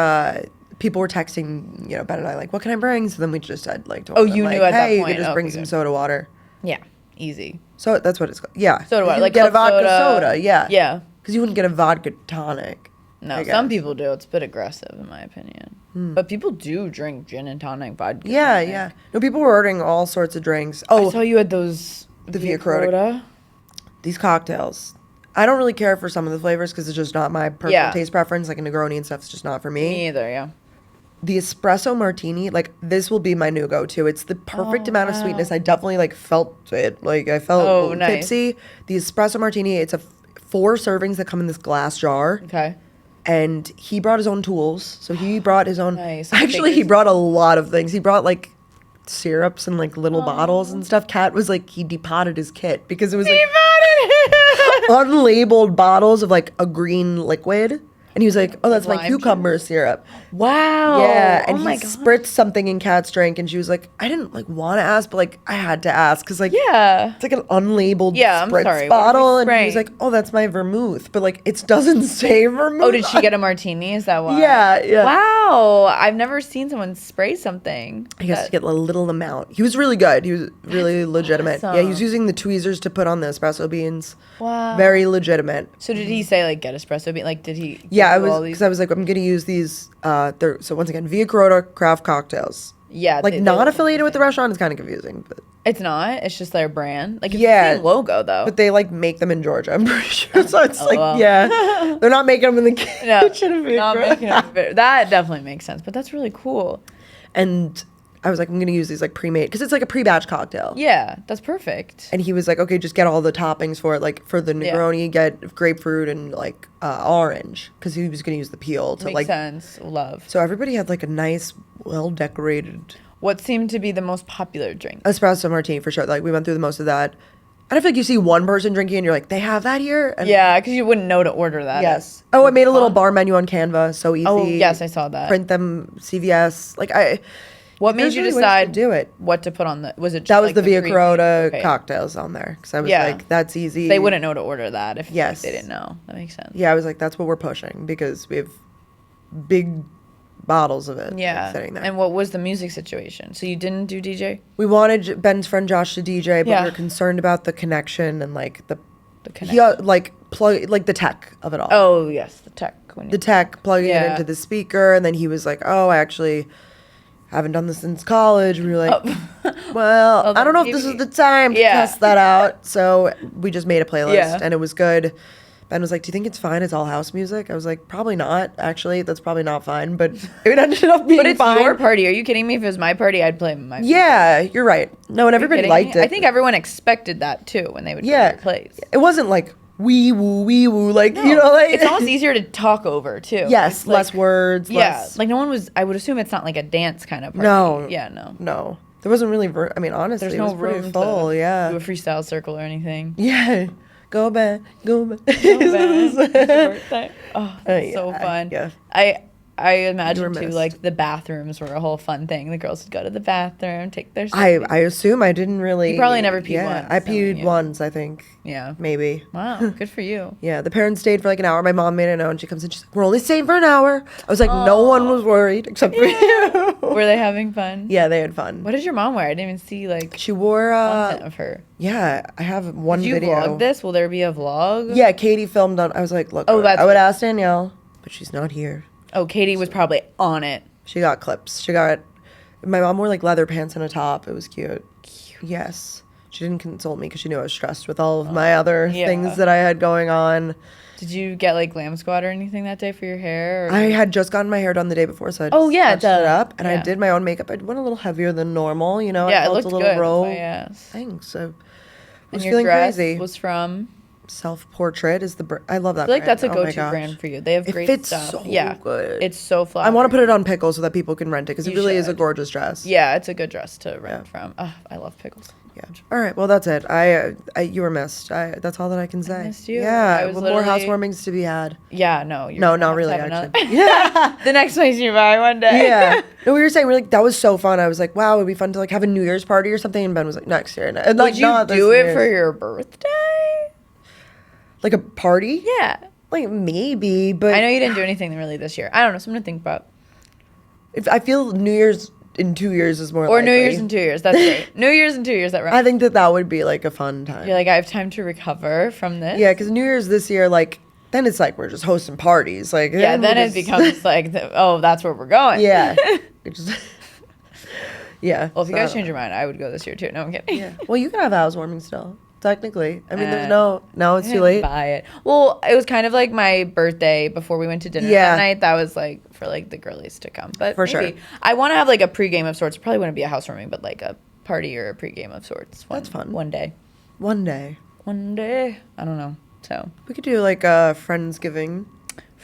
people were texting, Ben and I, like, what can I bring? So then we just said, like, told Oh, them, you like, knew at that hey, point. you could just bring Okay, some good. soda water. Yeah, easy. So that's what it's called. Yeah. Soda water, You like get a club vodka soda. yeah. Yeah. Because you wouldn't get a vodka tonic. No, I some guess. people do. It's a bit aggressive in my opinion. But people do drink gin and tonic vodka. Yeah, tonic. yeah. No, people were ordering all sorts of drinks. I Oh, saw you had those The Via Crota. These cocktails. I don't really care for some of the flavors because it's just not my personal taste preference. Like a Negroni and stuff is just not for me. Me either, yeah. The espresso martini, like, this will be my new go-to. It's the perfect amount of sweetness. I definitely, like, felt it. Like, I felt a little nice. tipsy. The espresso martini, it's 4 servings that come in this glass jar. Okay. And he brought his own tools. So he brought his own. Nice. Actually, he brought a lot of things. He brought, like, syrups and, like, little bottles and stuff. Kat was like, he depotted his kit because it was, like, unlabeled bottles of, like, a green liquid. And he was like, oh, that's my lime cucumber syrup. Wow. Yeah, and oh my he God. spritzed something in Kat's drink, and she was like, I didn't like want to ask, but like I had to ask because like Yeah. it's like an unlabeled Yeah, I'm spritz sorry, what are we bottle, and he was spraying? like, oh, that's my vermouth, but like it doesn't say vermouth. Oh, did she get a martini? Is that why? Yeah. Wow. I've never seen someone spray something. I guess to get a little amount. He was really good. He was really legitimate. Yeah, he was awesome. using the tweezers to put on the espresso beans. Wow. Very legitimate. So did he say like get espresso bean? Like did he? Yeah, I give you was all these- because I was like, I'm gonna use these. So once again, Via Carota craft cocktails. Yeah. Like they not look affiliated with the amazing. restaurant is kind of confusing, but It's not. It's just their brand. Like it's Yeah. the same logo though. but they like make them in Georgia. I'm pretty sure. So it's like LOL. yeah, they're not making them in the no, kitchen of Via not Carota. making it fit. That definitely makes sense. But that's really cool. And I was like, I'm gonna use these like pre-made because it's like a pre-batch cocktail. Yeah, that's perfect. And he was like, okay, just get all the toppings for it. Like for the Negroni, get grapefruit and like orange because he was gonna use the peel to Makes like. sense. Love. So everybody had like a nice, well decorated What seemed to be the most popular drink? espresso martini for sure. Like we went through the most of that. And I feel like you see one person drinking and you're like, they have that here? And Yeah, because you wouldn't know to order that. yes. Oh, I made a little bar menu on Canva. So easy. Oh, yes, I saw that. Print them, CVS. Like What made there's you really ways to decide do it? what to put on the? Was it just That was like the Via three- Carota okay. cocktails on there. Because I was Yeah. like, that's easy. They wouldn't know to order that if Yes. they didn't know. That makes sense. Yeah, I was like, that's what we're pushing because we have big bottles of it like, Yeah. sitting there. And what was the music situation? So you didn't do DJ? We wanted Ben's friend Josh to DJ, but Yeah. we were concerned about the connection and like the connection. like plug like the tech of it all. Oh yes, the tech. When The you, tech, plugging it Yeah. into the speaker, and then he was like, "Oh, I actually haven't done this since college." We were like, "Well, Oh, I don't know if then this is maybe- the time to Yeah. test that out." So we just made a playlist, Yeah. and it was good. Ben was like, "Do you think it's fine? It's all house music." I was like, "Probably not. Actually, that's probably not fine." But it ended up being but it's fine. your party. Are you kidding me? If it was my party, I'd play my. Yeah, you're right. No, and Are you everybody kidding liked me? it. I think everyone expected that too when they would Yeah, go to your place. it wasn't like wee woo, like you know, like it's almost easier to talk over too. yes, It's like- less words. Yeah, less, like no one was. I would assume it's not like a dance kind of party. No. Yeah, no. no, there wasn't really. I mean, honestly, There's it no was pretty room full. to Yeah, do a freestyle circle or anything. yeah. Go back, go back. So bad. It's your birthday. Oh, Yeah, so fun. yeah. I imagine too, missed. like the bathrooms were a whole fun thing. The girls would go to the bathroom, take their. I selfies. assume I didn't really. You probably never peed yeah, once, I knowing peed you. once, I think, Yeah. maybe. Wow. Good for you. Yeah, the parents stayed for like an hour. My mom made it known. She comes in. She's like, "We're only staying for an hour." I was like, "No one was worried except for you." Were they having fun? Yeah, they had fun. What did your mom wear? I didn't even see like She wore. content of her. Yeah, I have one Did you video. vlog this? Will there be a vlog? Yeah, Katie filmed on. I was like, "Look, Oh, that's I would right. ask Danielle, but she's not here." Oh, Katie was probably on it. She got clips. She got. My mom wore like leather pants and a top. It was cute. Yes. She didn't consult me because she knew I was stressed with all of my other yeah. things that I had going on. Did you get like glam squad or anything that day for your hair? Or? I had just gotten my hair done the day before, so I Oh, just yeah, touched it duh. up, and I Yeah. did my own makeup. I went a little heavier than normal, you know. I Yeah, it felt looked a good. little That's roll. why I asked. Thanks. So I And was your feeling dress crazy. was from. Self portrait is the. I love that. I feel like brand. that's a Oh my go-to gosh. brand for you. They have It great fits stuff. so Yeah, good. it's so flat. I want to put it on pickles so that people can rent it because it You really is a should. gorgeous dress. Yeah, it's a good dress to rent from. Oh, I love pickles. Yeah. All right. Well, that's it. I you were missed. That's all that I can say. missed you. Yeah. I was Well, more literally- housewarmings to be had. Yeah, no. You're No, gonna not have to really. have Actually. another- Yeah. the next place you buy one day. Yeah. No, we were saying we're like that was so fun. I was like, wow, it'd be fun to like have a New Year's party or something. And Ben was like, next year. And Would like, you not this do New it Year's. for your birthday? like a party? Yeah. Like maybe, but I know you didn't do anything really this year. I don't know. Something to think about. if I feel New Year's in 2 years is more. Or New likely. Year's in 2 years. That's great. New Year's in 2 years. That I right. think that would be like a fun time. You're like, I have time to recover from this. Yeah, because New Year's this year, like then it's like we're just hosting parties. Like Yeah. Then we're it just- becomes like, oh, that's where we're going. yeah. It just yeah. Well, if you so I guys don't change your mind, I would go this year too. No, I'm kidding. know. Well, you can have housewarming still. Technically, I mean, there's Uh, no, it's I too didn't late. Buy it. Well, it was kind of like my birthday before we went to dinner Yeah. that night. That was like for like the girlies to come. But For sure. maybe. I want to have like a pregame of sorts. It probably wouldn't be a housewarming, but like a party or a pregame of sorts. That's fun. One day. One day One day. I don't know. So we could do like a Friendsgiving.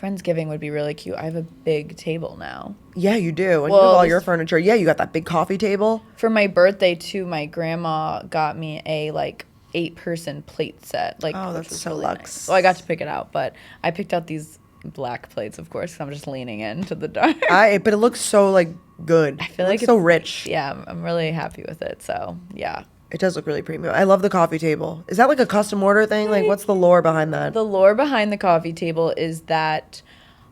Friendsgiving would be really cute. I have a big table now. Yeah, you do. And you Well, have all this- your furniture. Yeah, you got that big coffee table. For my birthday too, my grandma got me a like 8-person plate set. Like, Oh, which that's was so really luxe. nice. Well, I got to pick it out, but I picked out these black plates, of course, 'cause I'm just leaning into the dark. But it looks so like good. I feel like so it's rich. Yeah, I'm really happy with it. So yeah. It does look really premium. I love the coffee table. Is that like a custom order thing? Like, what's the lore behind that? The lore behind the coffee table is that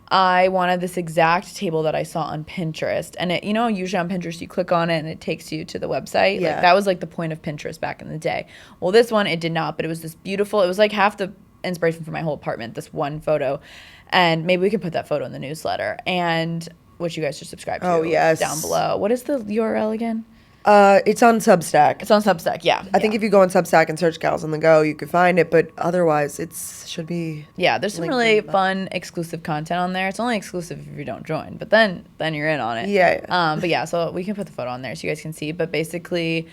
I wanted this exact table that I saw on Pinterest. And it, usually on Pinterest, you click on it and it takes you to the website. Yeah. Like, that was like the point of Pinterest back in the day. Well, this one, it did not, but it was this beautiful, it was like half the inspiration for my whole apartment, this one photo. And maybe we could put that photo in the newsletter, and which you guys should subscribe to. Oh, yes. Down below. What is the URL again? It's on Substack. It's on Substack, yeah. I think if you go on Substack and search Gals on the Go, you could find it. But otherwise, should be. Yeah, there's some linked really in the- fun exclusive content on there. It's only exclusive if you don't join, but then you're in on it. Yeah. But yeah, so we can put the photo on there so you guys can see. But basically,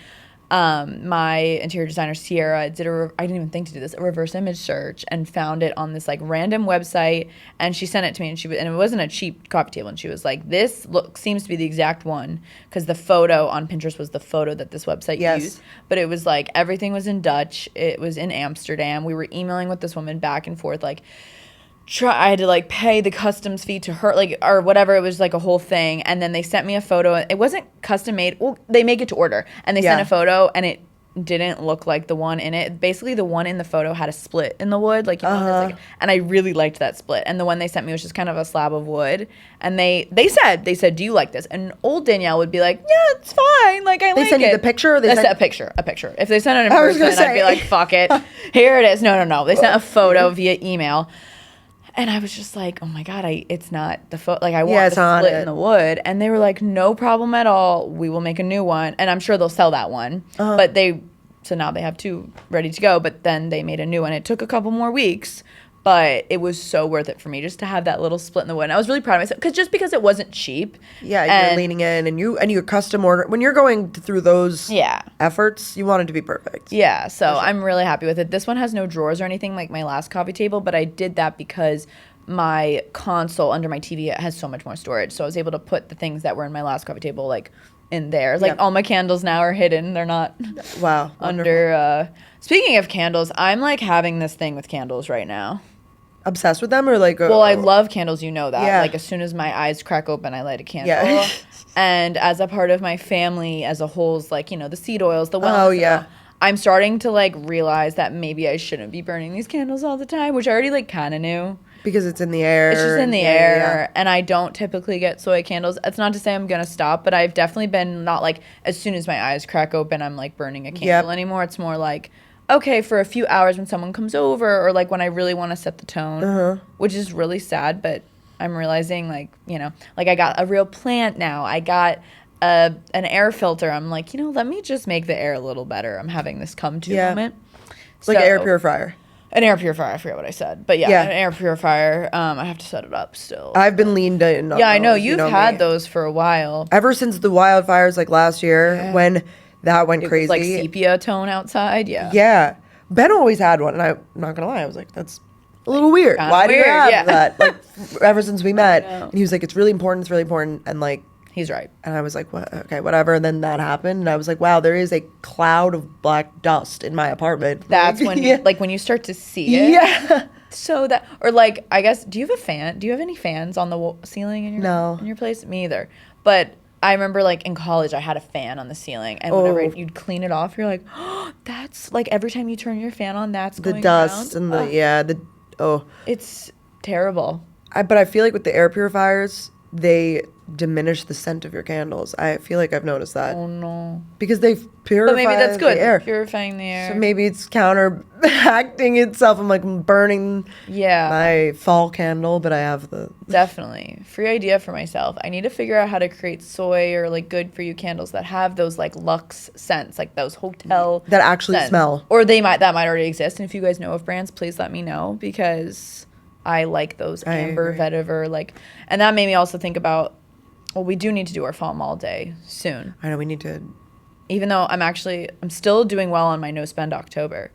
my interior designer Sierra did I didn't even think to do this, a reverse image search, and found it on this like random website, and she sent it to me, and and it wasn't a cheap coffee table, and she was like, this seems to be the exact one, because the photo on Pinterest was the photo that this website used, but it was like everything was in Dutch, it was in Amsterdam, we were emailing with this woman back and forth, like I had to like pay the customs fee to her, like, or whatever. It was like a whole thing. And then they sent me a photo. It wasn't custom made. Well, they make it to order, and they sent a photo, and it didn't look like the one in it. Basically, the one in the photo had a split in the wood, like, and I really liked that split. And the one they sent me was just kind of a slab of wood. And they said, do you like this? And old Danielle would be like, yeah, it's fine. Like, I like it. They send you the picture, or they sent a picture. If they sent it in person, I'd be like, fuck it. Here it is. No. They sent a photo via email. And I was just like, oh my God, it's not the photo. Like, I want the split in the wood. And they were like, no problem at all. We will make a new one. And I'm sure they'll sell that one. But so now they have two ready to go. But then they made a new one. It took a couple more weeks. But it was so worth it for me just to have that little split in the wood. And I was really proud of myself because it wasn't cheap. Yeah, you're leaning in, and your custom order. When you're going through those efforts, you want it to be perfect. Yeah, so I'm really happy with it. This one has no drawers or anything like my last coffee table, but I did that because my console under my TV has so much more storage. So I was able to put the things that were in my last coffee table like in there. Like all my candles now are hidden. They're not under. Speaking of candles, I'm like having this thing with candles right now. Obsessed with them, or like? Well, I love candles. You know that. Yeah. Like as soon as my eyes crack open, I light a candle. Yeah. And as a part of my family as a whole, is like the seed oils, the wellness. I'm starting to like realize that maybe I shouldn't be burning these candles all the time, which I already like kind of knew. Because it's in the air. It's just in the air, and I don't typically get soy candles. It's not to say I'm gonna stop, but I've definitely been not like as soon as my eyes crack open, I'm like burning a candle anymore. It's more like, okay, for a few hours when someone comes over, or like when I really want to set the tone, which is really sad, but I'm realizing like, like I got a real plant now. I got an air filter. I'm like, let me just make the air a little better. I'm having this come to moment. It's like an air purifier. An air purifier. I forget what I said. But yeah, an air purifier. I have to set it up still. I've been leaned in. Yeah, I know. You've had those for a while. Ever since the wildfires like last year when that went crazy. Like sepia tone outside, yeah. Yeah. Ben always had one, and I'm not going to lie. I was like, that's a little weird. Why do you have that? Like, ever since we met. And he was like, it's really important. And like. He's right. And I was like, what? Okay, whatever. And then that happened. And I was like, wow, there is a cloud of black dust in my apartment. That's when, like, when you start to see it. Yeah. So that, or like, I guess, do you have a fan? Do you have any fans on the ceiling in your place? Me either. But I remember, like, in college, I had a fan on the ceiling. And whenever you'd clean it off, you're like, oh, that's, like, every time you turn your fan on, that's going the dust around. And It's terrible. But I feel like with the air purifiers, they diminish the scent of your candles. I feel like I've noticed that. Oh no. Because they purify But maybe that's good. the air. Purifying the air. So maybe it's counteracting itself. I'm like burning my fall candle, but I have the... Definitely. Free idea for myself. I need to figure out how to create soy or like good for you candles that have those like luxe scents, like those hotel that actually scents. Smell. Or that might already exist. And if you guys know of brands, please let me know, because I like those amber vetiver, like, and that made me also think about, well, we do need to do our fall mall day soon. I know we need to. Even though I'm still doing well on my no spend October.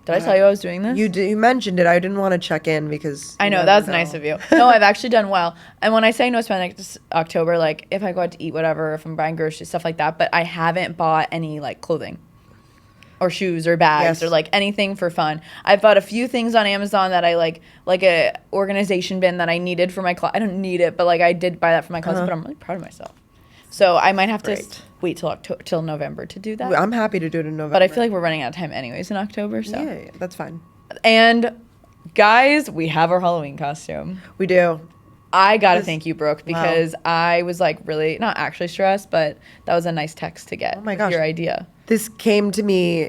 Did I tell you I was doing this? You mentioned it. I didn't want to check in because I know that's nice of you. No, I've actually done well. And when I say no spend October, like if I go out to eat, whatever, if I'm buying groceries, stuff like that. But I haven't bought any like clothing or shoes or bags Yes. or like anything for fun. I've bought a few things on Amazon that I like a organization bin that I needed for my closet. I don't need it, but like I did buy that for my closet, but I'm really proud of myself. So I might have to Great. wait till November to do that. I'm happy to do it in November. But I feel like we're running out of time anyways in October. So yeah, that's fine. and guys, we have our Halloween costume. We do. I gotta This- thank you, Brooke, because I was like really not actually stressed, but that was a nice text to get. Oh my with gosh. your idea. This came to me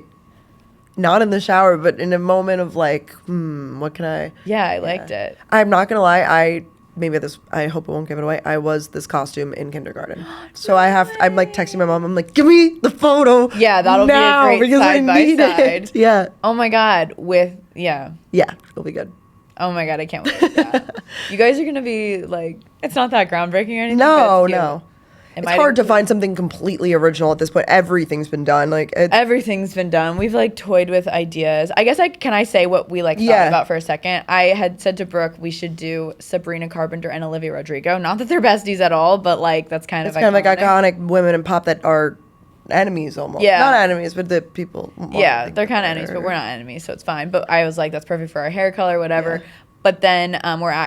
not in the shower, but in a moment of like, what can I? Yeah, I liked it. I'm not gonna lie. I hope it won't give it away. I was this costume in kindergarten, so I'm like texting my mom. I'm like, give me the photo. Yeah, that'll be a now, great because I side by need side. it. Yeah, Oh my god, yeah, it'll be good. Oh my god, I can't wait. Yeah. You guys are gonna be like, it's not that groundbreaking or anything. but No, it's cute. no. It It's might hard to include- find something completely original at this point. Everything's been done. Like, Everything's been done. We've like toyed with ideas. I guess can I say what we like thought Yeah. about for a second? I had said to Brooke we should do Sabrina Carpenter and Olivia Rodrigo. Not that they're besties at all, but like that's kind it's of kind of like iconic women in pop that are enemies almost. Yeah. Not enemies, but the people. Yeah, they're kind of enemies, but we're not enemies, so it's fine. But I was like, that's perfect for our hair color, whatever. Yeah. But then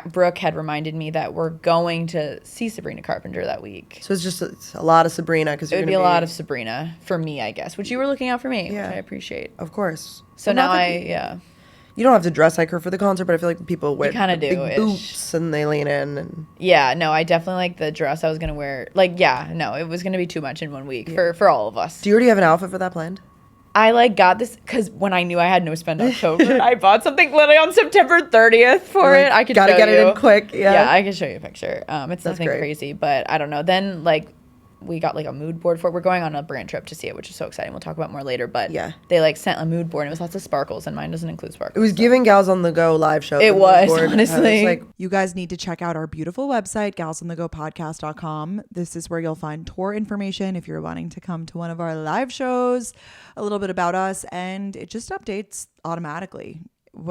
Brooke had reminded me that we're going to see Sabrina Carpenter that week. So it's a lot of Sabrina because It would be a lot of Sabrina for me, I guess, which you were looking out for me, Yeah. which I appreciate. Of course. So Well, now not that you don't have to dress like her for the concert, but I feel like people wear kinda big do-ish. boots and they lean in and Yeah, no, I definitely like the dress I was going to wear. Like, yeah, no, it was going to be too much in 1 week for all of us. Do you already have an outfit for that planned? I like got this because when I knew I had no spend October, I bought something literally on September 30th for Like, it. I could gotta show get you. it in quick. Yeah. I can show you a picture. It's nothing great. crazy, but I don't know. Then like we got like a mood board for it. We're going on a brand trip to see it, which is so exciting. We'll talk about more later. But Yeah. they like sent a mood board and it was lots of sparkles, and mine doesn't include sparkles. It was giving Gals on the Go live show. It the mood was, board. I honestly. like, You guys need to check out our beautiful website, galsonthegopodcast.com. This is where you'll find tour information if you're wanting to come to one of our live shows, a little bit about us, and it just updates automatically.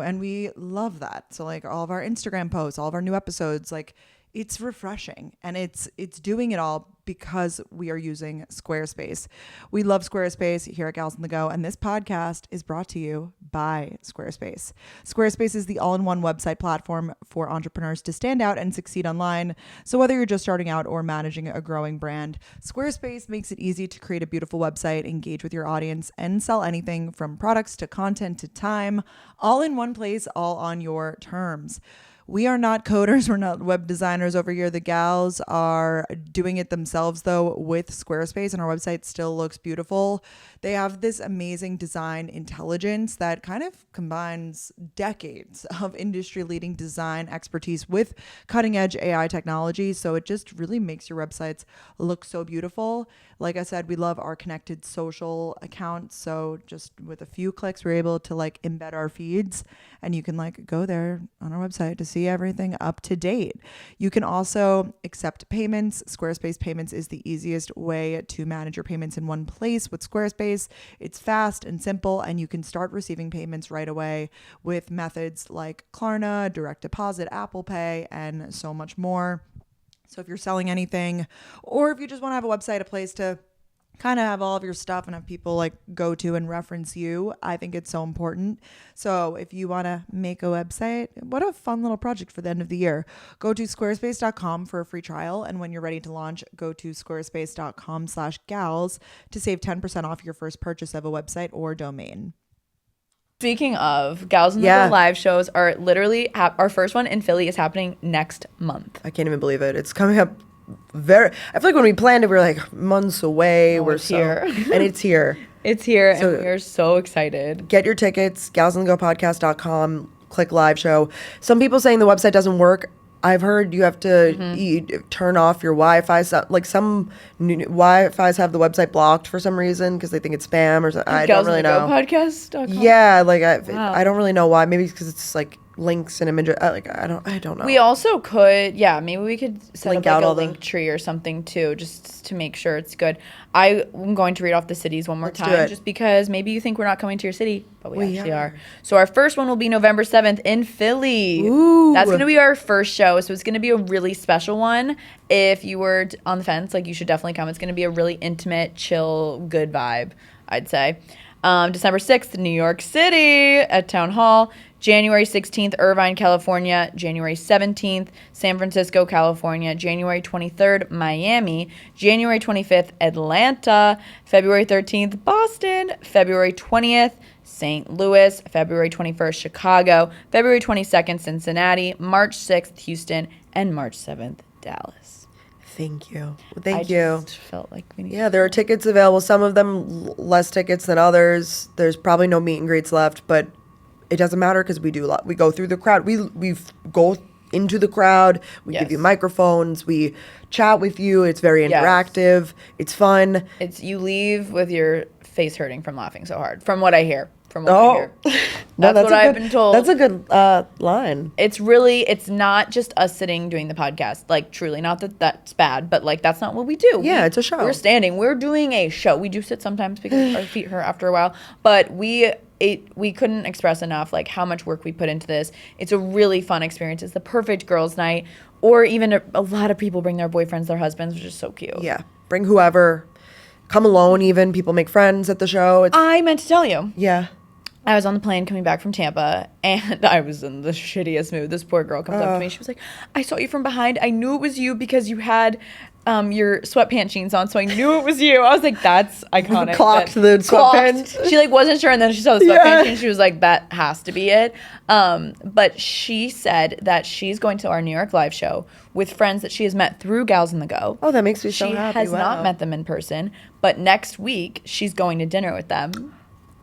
And we love that. So like all of our Instagram posts, all of our new episodes, like it's refreshing, and it's doing it all because we are using Squarespace. We love Squarespace here at Gals on the Go, and this podcast is brought to you by Squarespace. Squarespace is the all-in-one website platform for entrepreneurs to stand out and succeed online. So whether you're just starting out or managing a growing brand, Squarespace makes it easy to create a beautiful website, engage with your audience, and sell anything from products to content to time, all in one place, all on your terms. We are not coders. We're not web designers over here. The gals are doing it themselves, though, with Squarespace, and our website still looks beautiful. They have this amazing design intelligence that kind of combines decades of industry-leading design expertise with cutting-edge AI technology. So it just really makes your websites look so beautiful. Like I said, we love our connected social accounts. So just with a few clicks, we're able to like embed our feeds, and you can like go there on our website to see everything up to date. You can also accept payments. Squarespace Payments is the easiest way to manage your payments in one place with Squarespace. It's fast and simple, and you can start receiving payments right away with methods like Klarna, direct deposit, Apple Pay, and so much more. So if you're selling anything, or if you just want to have a website, a place to kind of have all of your stuff and have people like go to and reference you, I think it's so important. So if you want to make a website, what a fun little project for the end of the year. Go to squarespace.com for a free trial, and when you're ready to launch, go to squarespace.com/gals to save 10% off your first purchase of a website or domain. Speaking of, Gals in the Yeah. Go live shows are literally our first one in Philly is happening next month. I can't even believe it. It's coming up I feel like when we planned it, we were like months away. We're it's here. And it's here. It's here, So- and we're so excited. Get your tickets, galsandthegopodcast.com, click live show. Some people saying the website doesn't work. I've heard you have to turn off your Wi-Fi. So, like some Wi-Fi's have the website blocked for some reason because they think it's spam or something. I don't really know. Podcast.com. Yeah, like Wow. I don't really know why. Maybe because it's like links and images. I don't know. We also could, maybe we could set Link up out like a all the- link tree or something too, just to make sure it's good. I'm going to read off the cities one more Let's do time, it. just because maybe you think we're not coming to your city, but we We actually are. are. So our first one will be November 7th in Philly. Ooh. That's going to be our first show, so it's going to be a really special one. If you were on the fence, like you should definitely come. It's going to be a really intimate, chill, good vibe, I'd say. December 6th, New York City at Town Hall. January 16th, Irvine, California. January 17th, San Francisco, California. January 23rd, Miami. January 25th, Atlanta. February 13th, Boston. February 20th, St. Louis. February 21st, Chicago. February 22nd, Cincinnati. March 6th, Houston. And March 7th, Dallas. Thank you. I just felt like we needed. Yeah, there are tickets available. Some of them less tickets than others. There's probably no meet and greets left, but it doesn't matter because we do a lot. We go through the crowd. We go into the crowd. We give you microphones. We chat with you. It's very interactive. It's fun. It's you leave with your face hurting from laughing so hard. From what I hear. From what I hear. That's what I've been told. That's a good line. It's not just us sitting doing the podcast. Like, truly, not that that's bad, but like that's not what we do. Yeah, it's a show. We're standing. We're doing a show. We do sit sometimes because our feet hurt after a while, but we couldn't express enough like how much work we put into this. It's a really fun experience. It's the perfect girls' night, or even a lot of people bring their boyfriends, their husbands, which is so cute. Yeah, bring whoever. Come alone. Even people make friends at the show. I meant to tell you. Yeah. I was on the plane coming back from Tampa, and I was in the shittiest mood. This poor girl comes up to me. She was like, I saw you from behind. I knew it was you because you had your sweatpants jeans on, so I knew it was you. I was like, that's iconic. Clocked the sweatpants. She like wasn't sure, and then she saw the sweatpants jeans. She was like, that has to be it. But she said that she's going to our New York live show with friends that she has met through Gals in the Go. Oh, that makes me so happy. She has not met them in person, but next week she's going to dinner with them.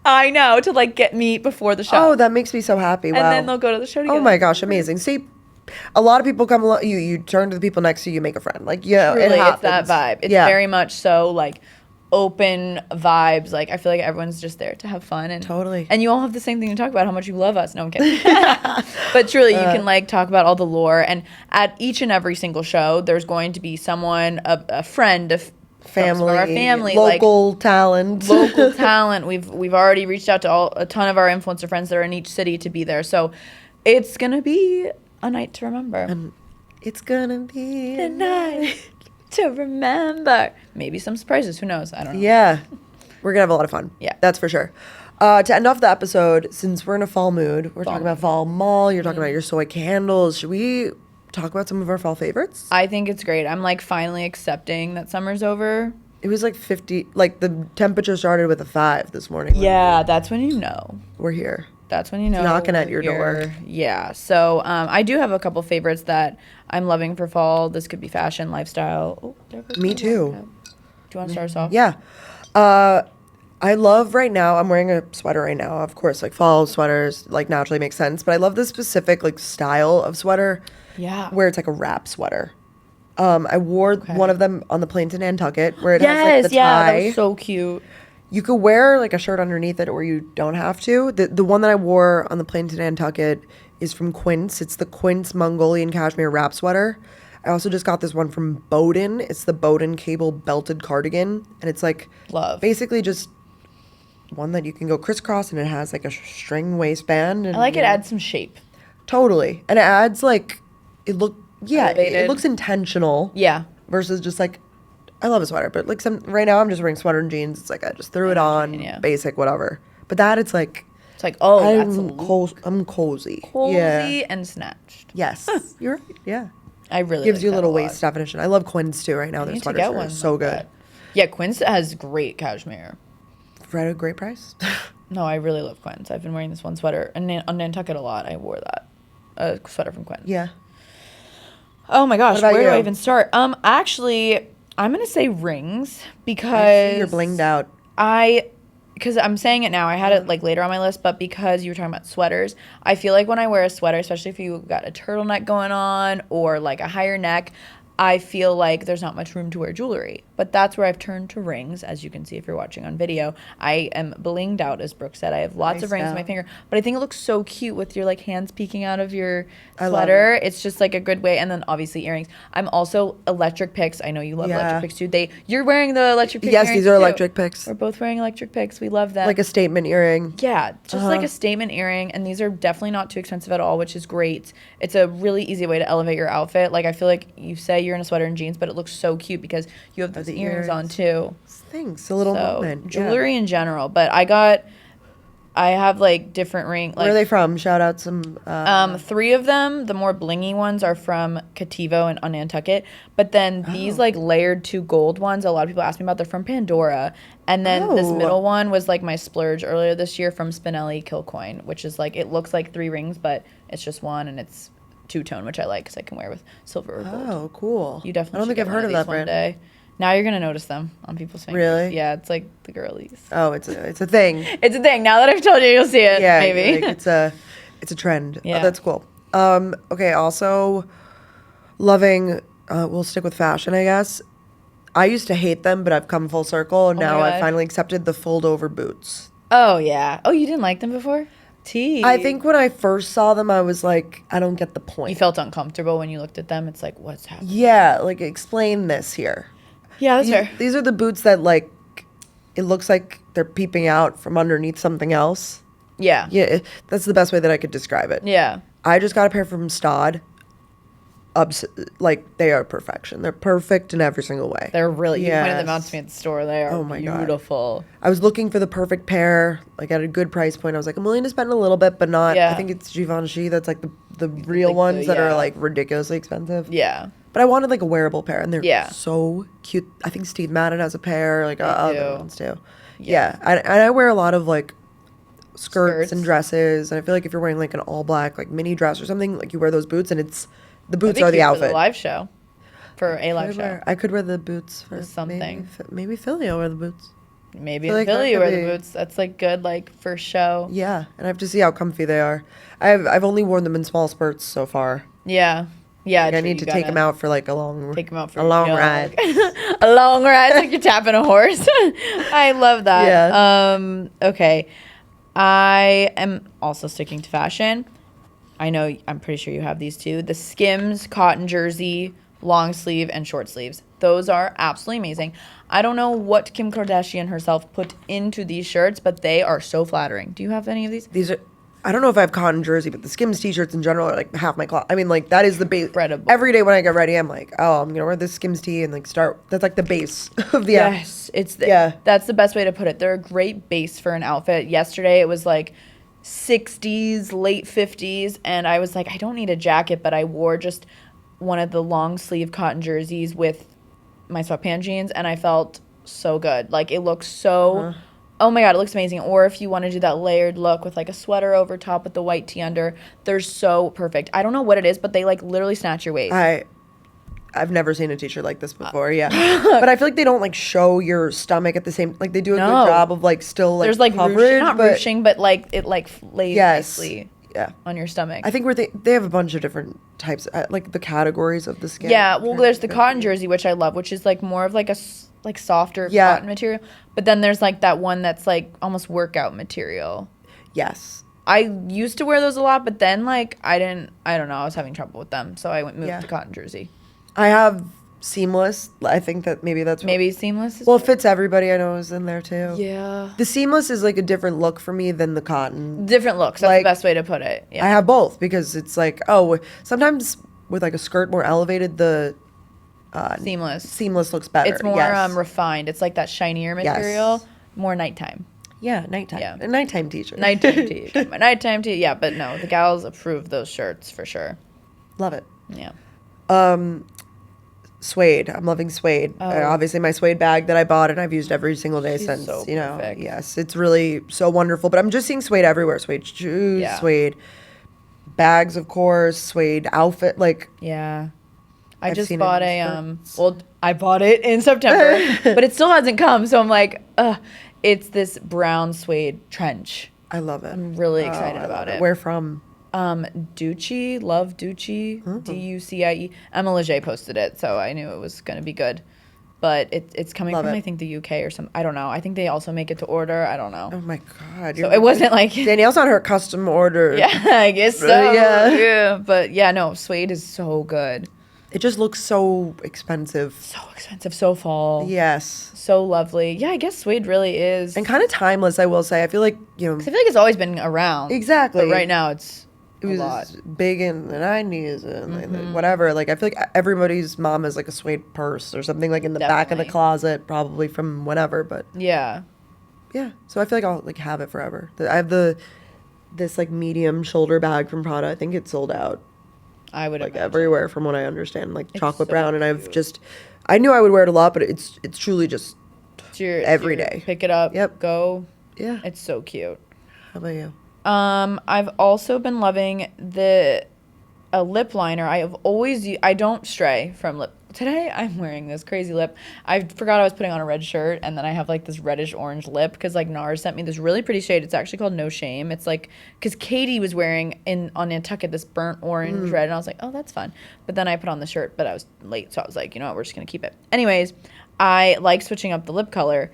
I know, to like get me before the show. Oh, that makes me so happy. Wow. And then they'll go to the show together. Oh my gosh, amazing. See, a lot of people come along, you turn to the people next to you, make a friend. Like, yeah, Truly, it happens. it's that vibe. It's very much so like open vibes. Like, I feel like everyone's just there to have fun. And Totally. And you all have the same thing to talk about, how much you love us. No, I'm kidding. But truly, you can like talk about all the lore. And at each and every single show, there's going to be someone, a friend, family, our family, local talent. Local talent. We've already reached out to a ton of our influencer friends that are in each city to be there. So it's gonna be a night to remember. And it's gonna be a night to remember. Maybe some surprises. Who knows? I don't know. Yeah, we're gonna have a lot of fun. Yeah, that's for sure. To end off the episode, since we're in a fall mood, we're talking about fall mall. You're talking about your soy candles. Should we talk about some of our fall favorites? I think it's great. I'm like finally accepting that summer's over. It was like 50, like the temperature started with a 5 this morning. Yeah, that's when you know. We're here. That's when you know. It's knocking at your door. Yeah. So I do have a couple favorites that I'm loving for fall. This could be fashion, lifestyle. Oh, there goes Me too. Do you want to start us off? Yeah. I love right now, I'm wearing a sweater right now. Of course, like fall sweaters like naturally make sense, but I love this specific like style of sweater. Yeah. Where it's like a wrap sweater. I wore one of them on the plane to Nantucket where it has like the tie. That was so cute. You could wear like a shirt underneath it or you don't have to. The one that I wore on the plane to Nantucket is from Quince. It's the Quince Mongolian cashmere wrap sweater. I also just got this one from Bowden. It's the Bowden cable belted cardigan. And it's like basically just one that you can go crisscross and it has like a string waistband. And, I like it adds some shape. Totally. And it adds like, it Elevated. looks intentional. Yeah. Versus just like, I love a sweater, but like right now I'm just wearing sweater and jeans. It's like I just threw it on, basic, whatever. But that it's like that's I'm cozy. Cozy and snatched. Yes. You're right. Yeah. I really gives like you a little lot. Waist definition. I love Quince too right now. Their sweaters are so good. That. Yeah, Quince has great cashmere. Right at a great price. No, I really love Quince. I've been wearing this one sweater and on Nantucket a lot. I wore that. A sweater from Quince. Yeah. Oh my gosh, where do I even start? Actually, I'm gonna say rings because you're blinged out. Because I'm saying it now. I had it like later on my list, but because you were talking about sweaters, I feel like when I wear a sweater, especially if you got a turtleneck going on or like a higher neck, I feel like there's not much room to wear jewelry. But that's where I've turned to rings, as you can see if you're watching on video. I am blinged out, as Brooke said. I have lots of rings on my finger. But I think it looks so cute with your like hands peeking out of your sweater. It's just like a good way. And then obviously earrings. I'm also electric picks. I know you love electric picks too. You're wearing the electric picks. Yes, these are electric picks. We're both wearing electric picks. We love them. Like a statement earring. Yeah, just like a statement earring. And these are definitely not too expensive at all, which is great. It's a really easy way to elevate your outfit. Like I feel like you say you're in a sweater and jeans, but it looks so cute because you have those earrings on too. Thanks. A little So moment. jewelry in general, but I have like different ring. Where are Like they from? Shout out some. 3 of them, the more blingy ones, are from Cativo and on Nantucket. But then these like layered 2 gold ones, a lot of people ask me about. They're from Pandora. And then this middle one was like my splurge earlier this year from Spinelli Kilcoin, which is like, it looks like 3 rings, but it's just one, and it's 2-tone, which I like because I can wear with silver or gold. Oh, cool. You definitely. I don't should think get I've one heard of these that one brand. day. Now you're gonna notice them on people's fingers. Really? Yeah, it's like the girlies. Oh, it's a thing. It's a thing. Now that I've told you, you'll see it. Yeah, maybe. like it's a trend. Yeah. Oh, that's cool. Okay. Also, loving. We'll stick with fashion, I guess. I used to hate them, but I've come full circle, and Oh my now I've God. finally accepted the fold-over boots. Oh yeah. Oh, you didn't like them before? Tea. I think when I first saw them, I was like, I don't get the point. you felt uncomfortable when you looked at them. It's like, what's happening? Yeah, like explain this here. Yeah, that's These are the boots that like it looks like they're peeping out from underneath something else. Yeah. Yeah, that's the best way that I could describe it. Yeah. I just got a pair from Stod. Like they are perfection. They're perfect in every single way. They're really. You pointed them out Yes. to me at the store. They are Oh my God. beautiful. I was looking for the perfect pair, like at a good price point. I was like, I'm willing to spend a little bit, but not. Yeah. I think it's Givenchy. That's like the real Like the- ones that yeah. are like ridiculously expensive. Yeah. But I wanted like a wearable pair, and they're Yeah. so cute. I think Steve Madden has a pair, like other do. ones too. Yeah, and I wear a lot of like skirts and Skirts. dresses, and I feel like if you're wearing like an all black like mini dress or something, like you wear those boots, and it's the That'd boots be are the cute for outfit. the live show. For a live show. I could wear the boots for something. Maybe Philly. I'll wear the boots. Maybe feel in like that Philly you could wear the be- boots. That's like good, like for show. Yeah, and I have to see how comfy they are. I've only worn them in small spurts so far. Yeah. Yeah. Like, I true, need you to take gotta them out for like a long Take them out for a long jog. ride. A long ride. It's like you're tapping a horse. I love that. Yeah. Okay. I am also sticking to fashion. I know, I'm pretty sure you have these too. The Skims cotton jersey, long sleeve and short sleeves. Those are absolutely amazing. I don't know what Kim Kardashian herself put into these shirts, but they are so flattering. Do you have any of these? These are. I don't know if I have cotton jersey, but the Skims t-shirts in general are like half my closet. I mean, like that is the base. Incredible. Every day when I get ready, I'm like, oh, I'm gonna wear this Skims tee and like start. That's like the base of the. Yes, Yeah. That's the best way to put it. They're a great base for an outfit. Yesterday it was like 60s, late 50s, and I was like, I don't need a jacket, but I wore just one of the long sleeve cotton jerseys with my sweatpant jeans, and I felt so good. Like it looks so. Oh my God, it looks amazing. Or if you want to do that layered look with like a sweater over top with the white tee under, they're so perfect. I don't know what it is, but they like literally snatch your waist. I've never seen a t-shirt like this before. Yeah, but I feel like they don't like show your stomach at the same. Like they do a No. good job of like still like There's like coverage, not but ruching, but like it like lays yes, nicely yeah. on your stomach. I think they have a bunch of different types, like the categories of the skin. Yeah, well, there's the cotton jersey, which I love, which is like more of like a like softer Yeah. cotton material. But then there's like that one that's like almost workout material. Yes. I used to wear those a lot, but then like I don't know, I was having trouble with them, so I moved Yeah. to cotton jersey. I have seamless. I think that maybe that's Maybe seamless. Is well, it fits everybody. I know is in there too. yeah, The seamless is like a different look for me than the cotton. different looks. That's Like, the best way to put it. Yeah, I have both because it's like, oh, sometimes with like a skirt more elevated, the seamless looks better. It's more Yes. refined. It's like that shinier Yes. material, more nighttime. Yeah, nighttime. Yeah. A nighttime t-shirt. Nighttime tee. My nighttime tee. Yeah, but no, the gals approve those shirts for sure. Love it. Yeah. Suede. I'm loving suede. Obviously, my suede bag that I bought and I've used every single day She's since. so You know, perfect. yes, it's really so wonderful. But I'm just seeing suede everywhere. Suede shoes, Yeah. suede bags, of course, suede outfit. Like, Yeah. I I've just seen it bought in a well, I bought it in September, but it still hasn't come, so I'm like, it's this brown suede trench. I love it. I'm really Oh, excited I love about it. Where from? Ducci, love Ducci, Ducie. Emma Leger posted it, so I knew it was going to be good. But it's coming Love from it. I think the UK or some. I don't know. I think they also make it to order. I don't know. Oh my God. So it wasn't like Danielle's on her custom order. yeah, I guess so. Yeah. But yeah, no, suede is so good. It just looks so expensive. So expensive, so fall. Yes. So lovely. Yeah, I guess suede really is. And kind of timeless, I will say. I feel like, you know. I feel like it's always been around. Exactly. But right now it's it was lot. big in the 90s and like, Mm-hmm. whatever. Like I feel like everybody's mom has like a suede purse or something like in the back of the Definitely. closet, probably from whatever. But Yeah. yeah, so I feel like I'll like have it forever. I have this like medium shoulder bag from Prada. I think it's sold out I would like imagine. everywhere from what I understand, like chocolate so brown. And I've cute. just, I knew I would wear it a lot, but it's truly just It's every your day. Pick it up. Yep. Go. yeah. It's so cute. How about you? I've also been loving a lip liner. I don't stray from lip. Today I'm wearing this crazy lip. I forgot I was putting on a red shirt, and then I have like this reddish orange lip because like NARS sent me this really pretty shade. It's actually called No Shame. It's like because Katie was wearing on Nantucket this burnt orange red, and I was like, oh, that's fun. But then I put on the shirt, but I was late, so I was like, you know what, we're just gonna keep it. Anyways, I like switching up the lip color.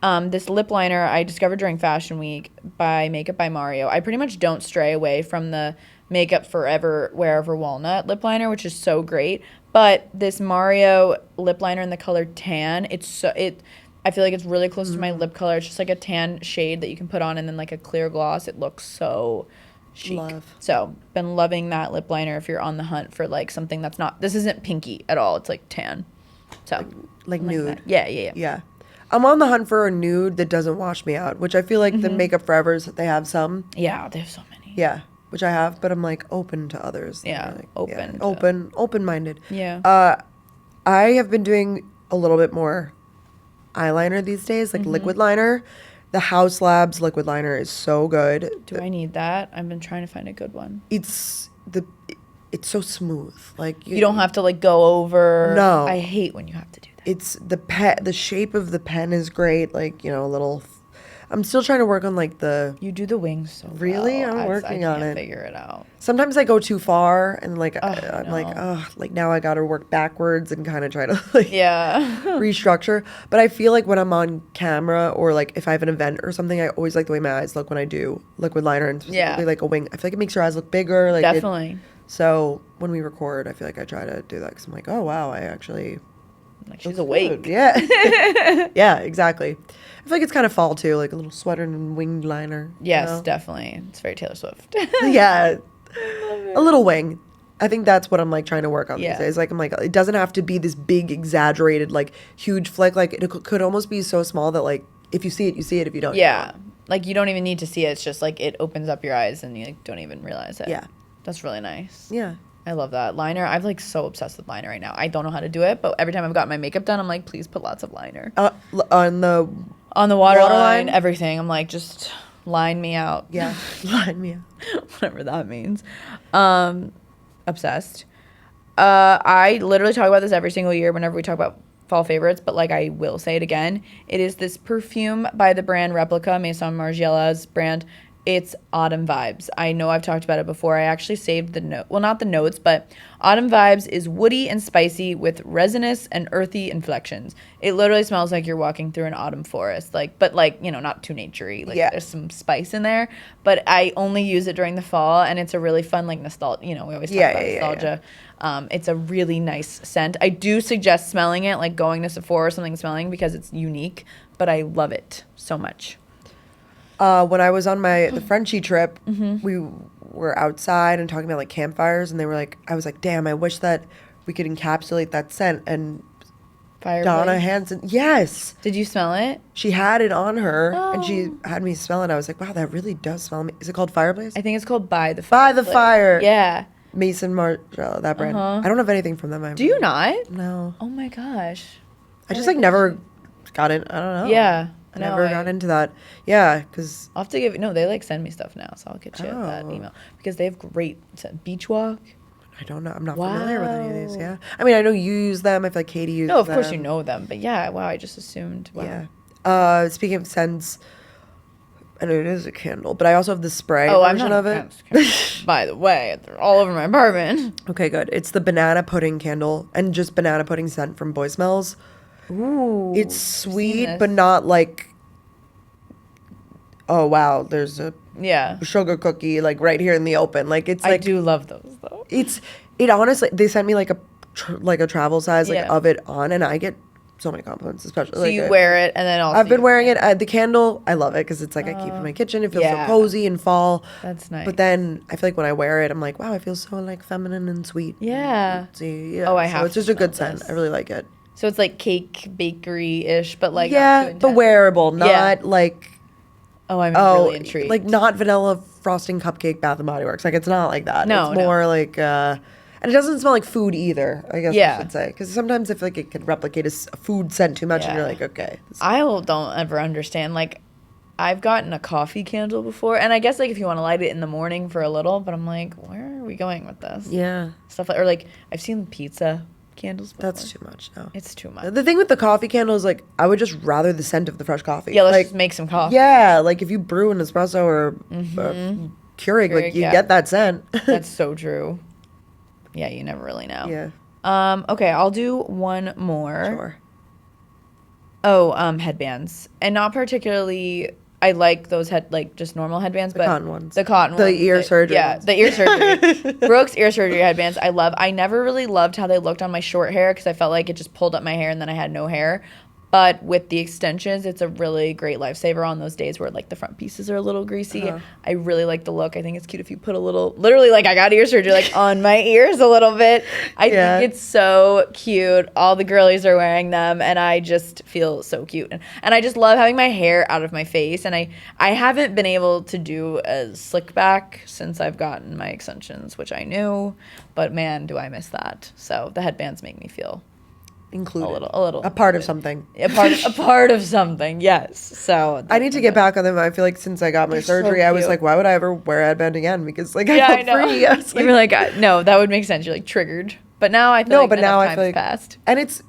This lip liner I discovered during Fashion Week by Makeup by Mario. I pretty much don't stray away from the Makeup Forever Wherever Walnut lip liner, which is so great. But this Mario lip liner in the color tan, I feel like it's really close to my lip color. It's just like a tan shade that you can put on and then like a clear gloss. It looks so chic. Love. So, been loving that lip liner if you're on the hunt for like something that's not, this isn't pinky at all. It's like tan. So, Like I'm nude. that. Yeah. Yeah. I'm on the hunt for a nude that doesn't wash me out, which I feel like Mm-hmm. the Makeup Forever's, they have some. Yeah, they have so many. Yeah. Which I have, but I'm like open to others. Yeah, Like, open to- open-minded. Yeah. I have been doing a little bit more eyeliner these days, Mm-hmm. like liquid liner. The House Labs liquid liner is so good. Do I need that? I've been trying to find a good one. It's so smooth. Like You don't have to like go over. No. I hate when you have to do that. It's the shape of the pen is great. Like, you know, a little. I'm still trying to work on like the. You do the wings so Really? well. I'm working on can't it. Figure it out. Sometimes I go too far and like I'm like, no. oh, like now I got to work backwards and kind of try to like Yeah. restructure. But I feel like when I'm on camera or like if I have an event or something, I always like the way my eyes look when I do liquid liner and specifically like a wing. I feel like it makes your eyes look bigger. Like Definitely. So when we record, I feel like I try to do that because I'm like, oh wow, I actually. Like she's look awake. good. Yeah. Yeah, exactly. I feel like it's kind of fall too, like a little sweater and winged liner. you Yes, know? definitely. It's very Taylor Swift. Yeah. A little wing. I think that's what I'm like trying to work on Yeah. these days. Like I'm like, it doesn't have to be this big, exaggerated, like huge flick. Like it could almost be so small that like if you see it, you see it. If you don't, you Yeah. don't. Like you don't even need to see it. It's just like it opens up your eyes and you like, don't even realize it. Yeah. That's really nice. Yeah. I love that. Liner. I'm like so obsessed with liner right now. I don't know how to do it, but every time I've got my makeup done, I'm like, please put lots of liner. On the On the waterline, Waterline? everything. I'm like, just line me out. yeah, line me out. Whatever that means. Obsessed. I literally talk about this every single year whenever we talk about fall favorites, but like I will say it again. It is this perfume by the brand Replica, Maison Margiela's brand. It's autumn vibes. I know I've talked about it before. I actually saved the note. Well, not the notes, but autumn vibes is woody and spicy with resinous and earthy inflections. It literally smells like you're walking through an autumn forest. But you know, not too naturey. Like Yeah. there's some spice in there. But I only use it during the fall, and it's a really fun like nostalgia. You know, we always talk about nostalgia. It's a really nice scent. I do suggest smelling it, like going to Sephora or something smelling because it's unique. But I love it so much. When I was on the Frenchie trip, Mm-hmm. we were outside and talking about like campfires, and they were like, I was like, damn, I wish that we could encapsulate that scent. And Fireplace. Donna Hansen, yes, Did you smell it? she had it on her, and she Oh. had me smell it. I was like, wow, that really does smell. Is it called Fireplace? I think it's called By the By the Fireplace. Fire. Yeah. Mason Margiela, that brand. Uh-huh. I don't have anything from them. Do you not? No, Oh my gosh. I just like never got in. I don't know. Yeah. I never got into that. Yeah, because I'll have to give it. No, they like send me stuff now, so I'll get you that Oh. email because they have great beach walk. I don't know. I'm not familiar with any of these. Wow. Yeah, I mean, I know you use them. I feel like Katie uses them. No, of course you know them, but yeah, wow, I just assumed. Wow. Yeah. Speaking of scents, I know it is a candle, but I also have the spray Oh, I'm version not of it. By the way, they're all over my apartment. Okay, good. It's the banana pudding candle and just banana pudding scent from Boy Smells. Ooh, It's I've sweet, seen this. but not like, oh wow, there's a Yeah, sugar cookie like right here in the open. Like it's I like do love those though. it honestly, they sent me like a travel size like Yeah. of it on, and I get so many compliments, especially. So you wear it, and then also I've been wearing it. The candle, I love it because it's like I keep it in my kitchen. It feels yeah. so cozy in fall. That's nice. But then I feel like when I wear it, I'm like, wow, I feel so like feminine and sweet. Yeah. Yeah. Oh, I have. So it's just a good scent. this. I really like it. So it's like cake bakery-ish, but like Yeah, not too but intense. wearable, not like Oh, I'm really intrigued. like not vanilla frosting cupcake Bath and Body Works. Like it's not like that. No, it's more like and it doesn't smell like food either, I guess I should say. Because sometimes I feel like it could replicate a food scent too much, and you're like, okay. I don't ever understand. Like, I've gotten a coffee candle before, and I guess like if you want to light it in the morning for a little, but I'm like, where are we going with this? Yeah. Stuff like, or like I've seen pizza candles before. That's too much, no. It's too much. The thing with the coffee candle is like I would just rather the scent of the fresh coffee. Yeah, let's like, just make some coffee. Yeah, like if you brew an espresso or Keurig, like you get that scent. That's so true. Yeah, you never really know. Yeah. Okay, I'll do one more. Sure. Oh, headbands. And not particularly I like those just normal headbands, but cotton ones. The cotton The ones. ear surgery Yeah, ones. the ear surgery. Brooke's ear surgery headbands. I never really loved how they looked on my short hair because I felt like it just pulled up my hair and then I had no hair. But with the extensions, it's a really great lifesaver on those days where like the front pieces are a little greasy. I really like the look. I think it's cute if you put a little, literally like I got ear surgery like on my ears a little bit. I think it's so cute. All the girlies are wearing them and I just feel so cute. And I just love having my hair out of my face. And I haven't been able to do a slick back since I've gotten my extensions, which I knew. But man, do I miss that. So the headbands make me feel included. A little. A part of something. A part of something, yes. So I need to get back on them. I feel like since I got my surgery, I was like, why would I ever wear a headband again? Because like I felt free. I was you were like, no, that would make sense. You're like triggered. But now I feel like now I time's feel like passed. And it's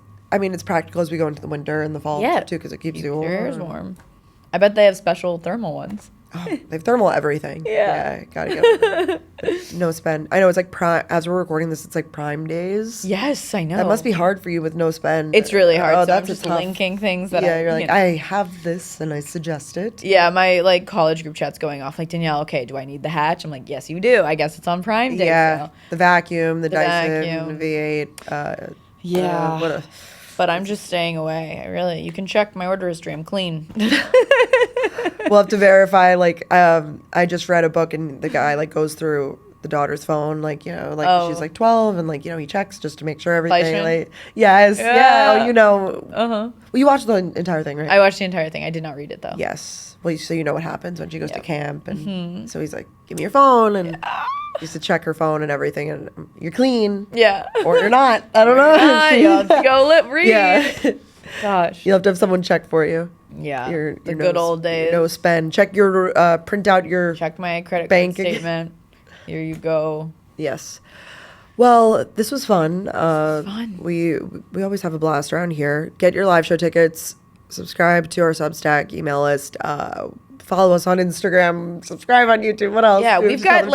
practical as we go into the winter and the fall too, because it keeps you warm. Your ears warm. I bet they have special thermal ones. Oh, they have thermal everything. Yeah. Gotta get no spend. I know it's like prime. As we're recording this, it's like Prime Days. Yes, I know. That must be hard for you with no spend. It's really hard. Oh, so that's I'm just tough. linking things that you're like, I have this and I suggest it. Yeah, my like college group chat's going off. Like, Danielle, okay, do I need the hatch? I'm like, yes, you do. I guess it's on Prime Day. Yeah, so. the vacuum, the Dyson, vacuum. the V8. Yeah. But I'm just staying away. You can check my order history. I'm clean. We'll have to verify. Like, I just read a book and the guy like goes through the daughter's phone, like she's like 12, and like he checks just to make sure everything. Fleishman? Like, yes, yeah. Well, you watched the entire thing, right? I watched the entire thing. I did not read it though. Yes. Well, so you know what happens when she goes to camp, and so he's like, "Give me your phone," and used to check her phone and everything, and you're clean, or you're not. I don't know. You have to go read. Yeah. Gosh. You'll have to have someone check for you. Yeah. Your good old days. No spend. Check your print out your check my credit bank card statement. Here you go. Yes. Well, this was fun. Fun. We always have a blast around here. Get your live show tickets. Subscribe to our Substack email list. Follow us on Instagram. Subscribe on YouTube. What else? Yeah, we've got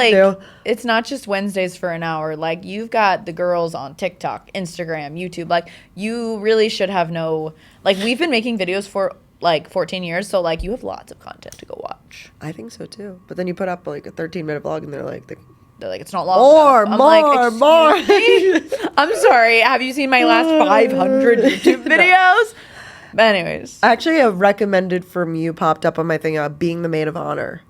it's not just Wednesdays for an hour. Like you've got the girls on TikTok, Instagram, YouTube. Like you really should have we've been making videos for like 14 years. So like you have lots of content to go watch. I think so too. But then you put up like a 13-minute vlog and they're like, it's not long enough. More. I'm sorry. Have you seen my last 500 YouTube videos? But anyways. Actually, a recommended from you popped up on my thing, Being the Maid of Honor.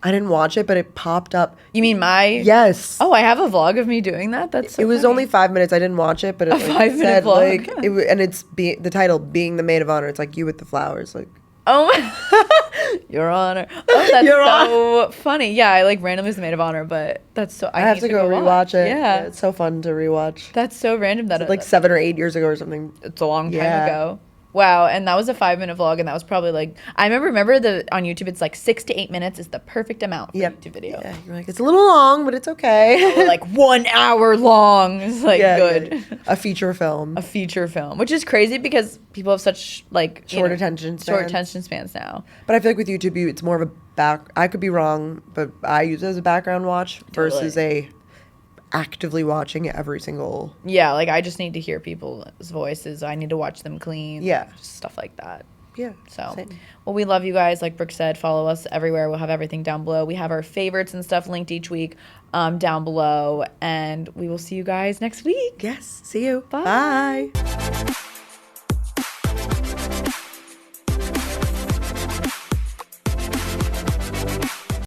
I didn't watch it, but it popped up. You mean my? Yes. Oh, I have a vlog of me doing that? That's so It was funny. only 5 minutes. I didn't watch it, but it A 5-minute vlog. And it's the title, Being the Maid of Honor. It's like you with the flowers. Like, oh my, Your Honor. Oh, that's so funny. Yeah, I like randomly was the maid of honor, but that's so. I have to go rewatch it. Yeah, it's so fun to rewatch. That's so random that it's like 7 or 8 years ago or something. It's a long time ago. Wow, and that was a 5-minute vlog, and that was probably like I remember on YouTube it's like 6 to 8 minutes is the perfect amount for a YouTube video. Yeah, you're like it's a little long, but it's okay. Or like 1 hour long is like good. Yeah. A feature film. A feature film, which is crazy because people have such like short attention spans now. But I feel like with YouTube, it's more of a I could be wrong, but I use it as a background watch versus a actively watching every single. Yeah, like I just need to hear people's voices. I need to watch them clean. Yeah, stuff like that. Yeah. So, same. Well, we love you guys. Like Brooke said, follow us everywhere. We'll have everything down below. We have our favorites and stuff linked each week down below. And we will see you guys next week. Yes. See you. Bye. Bye.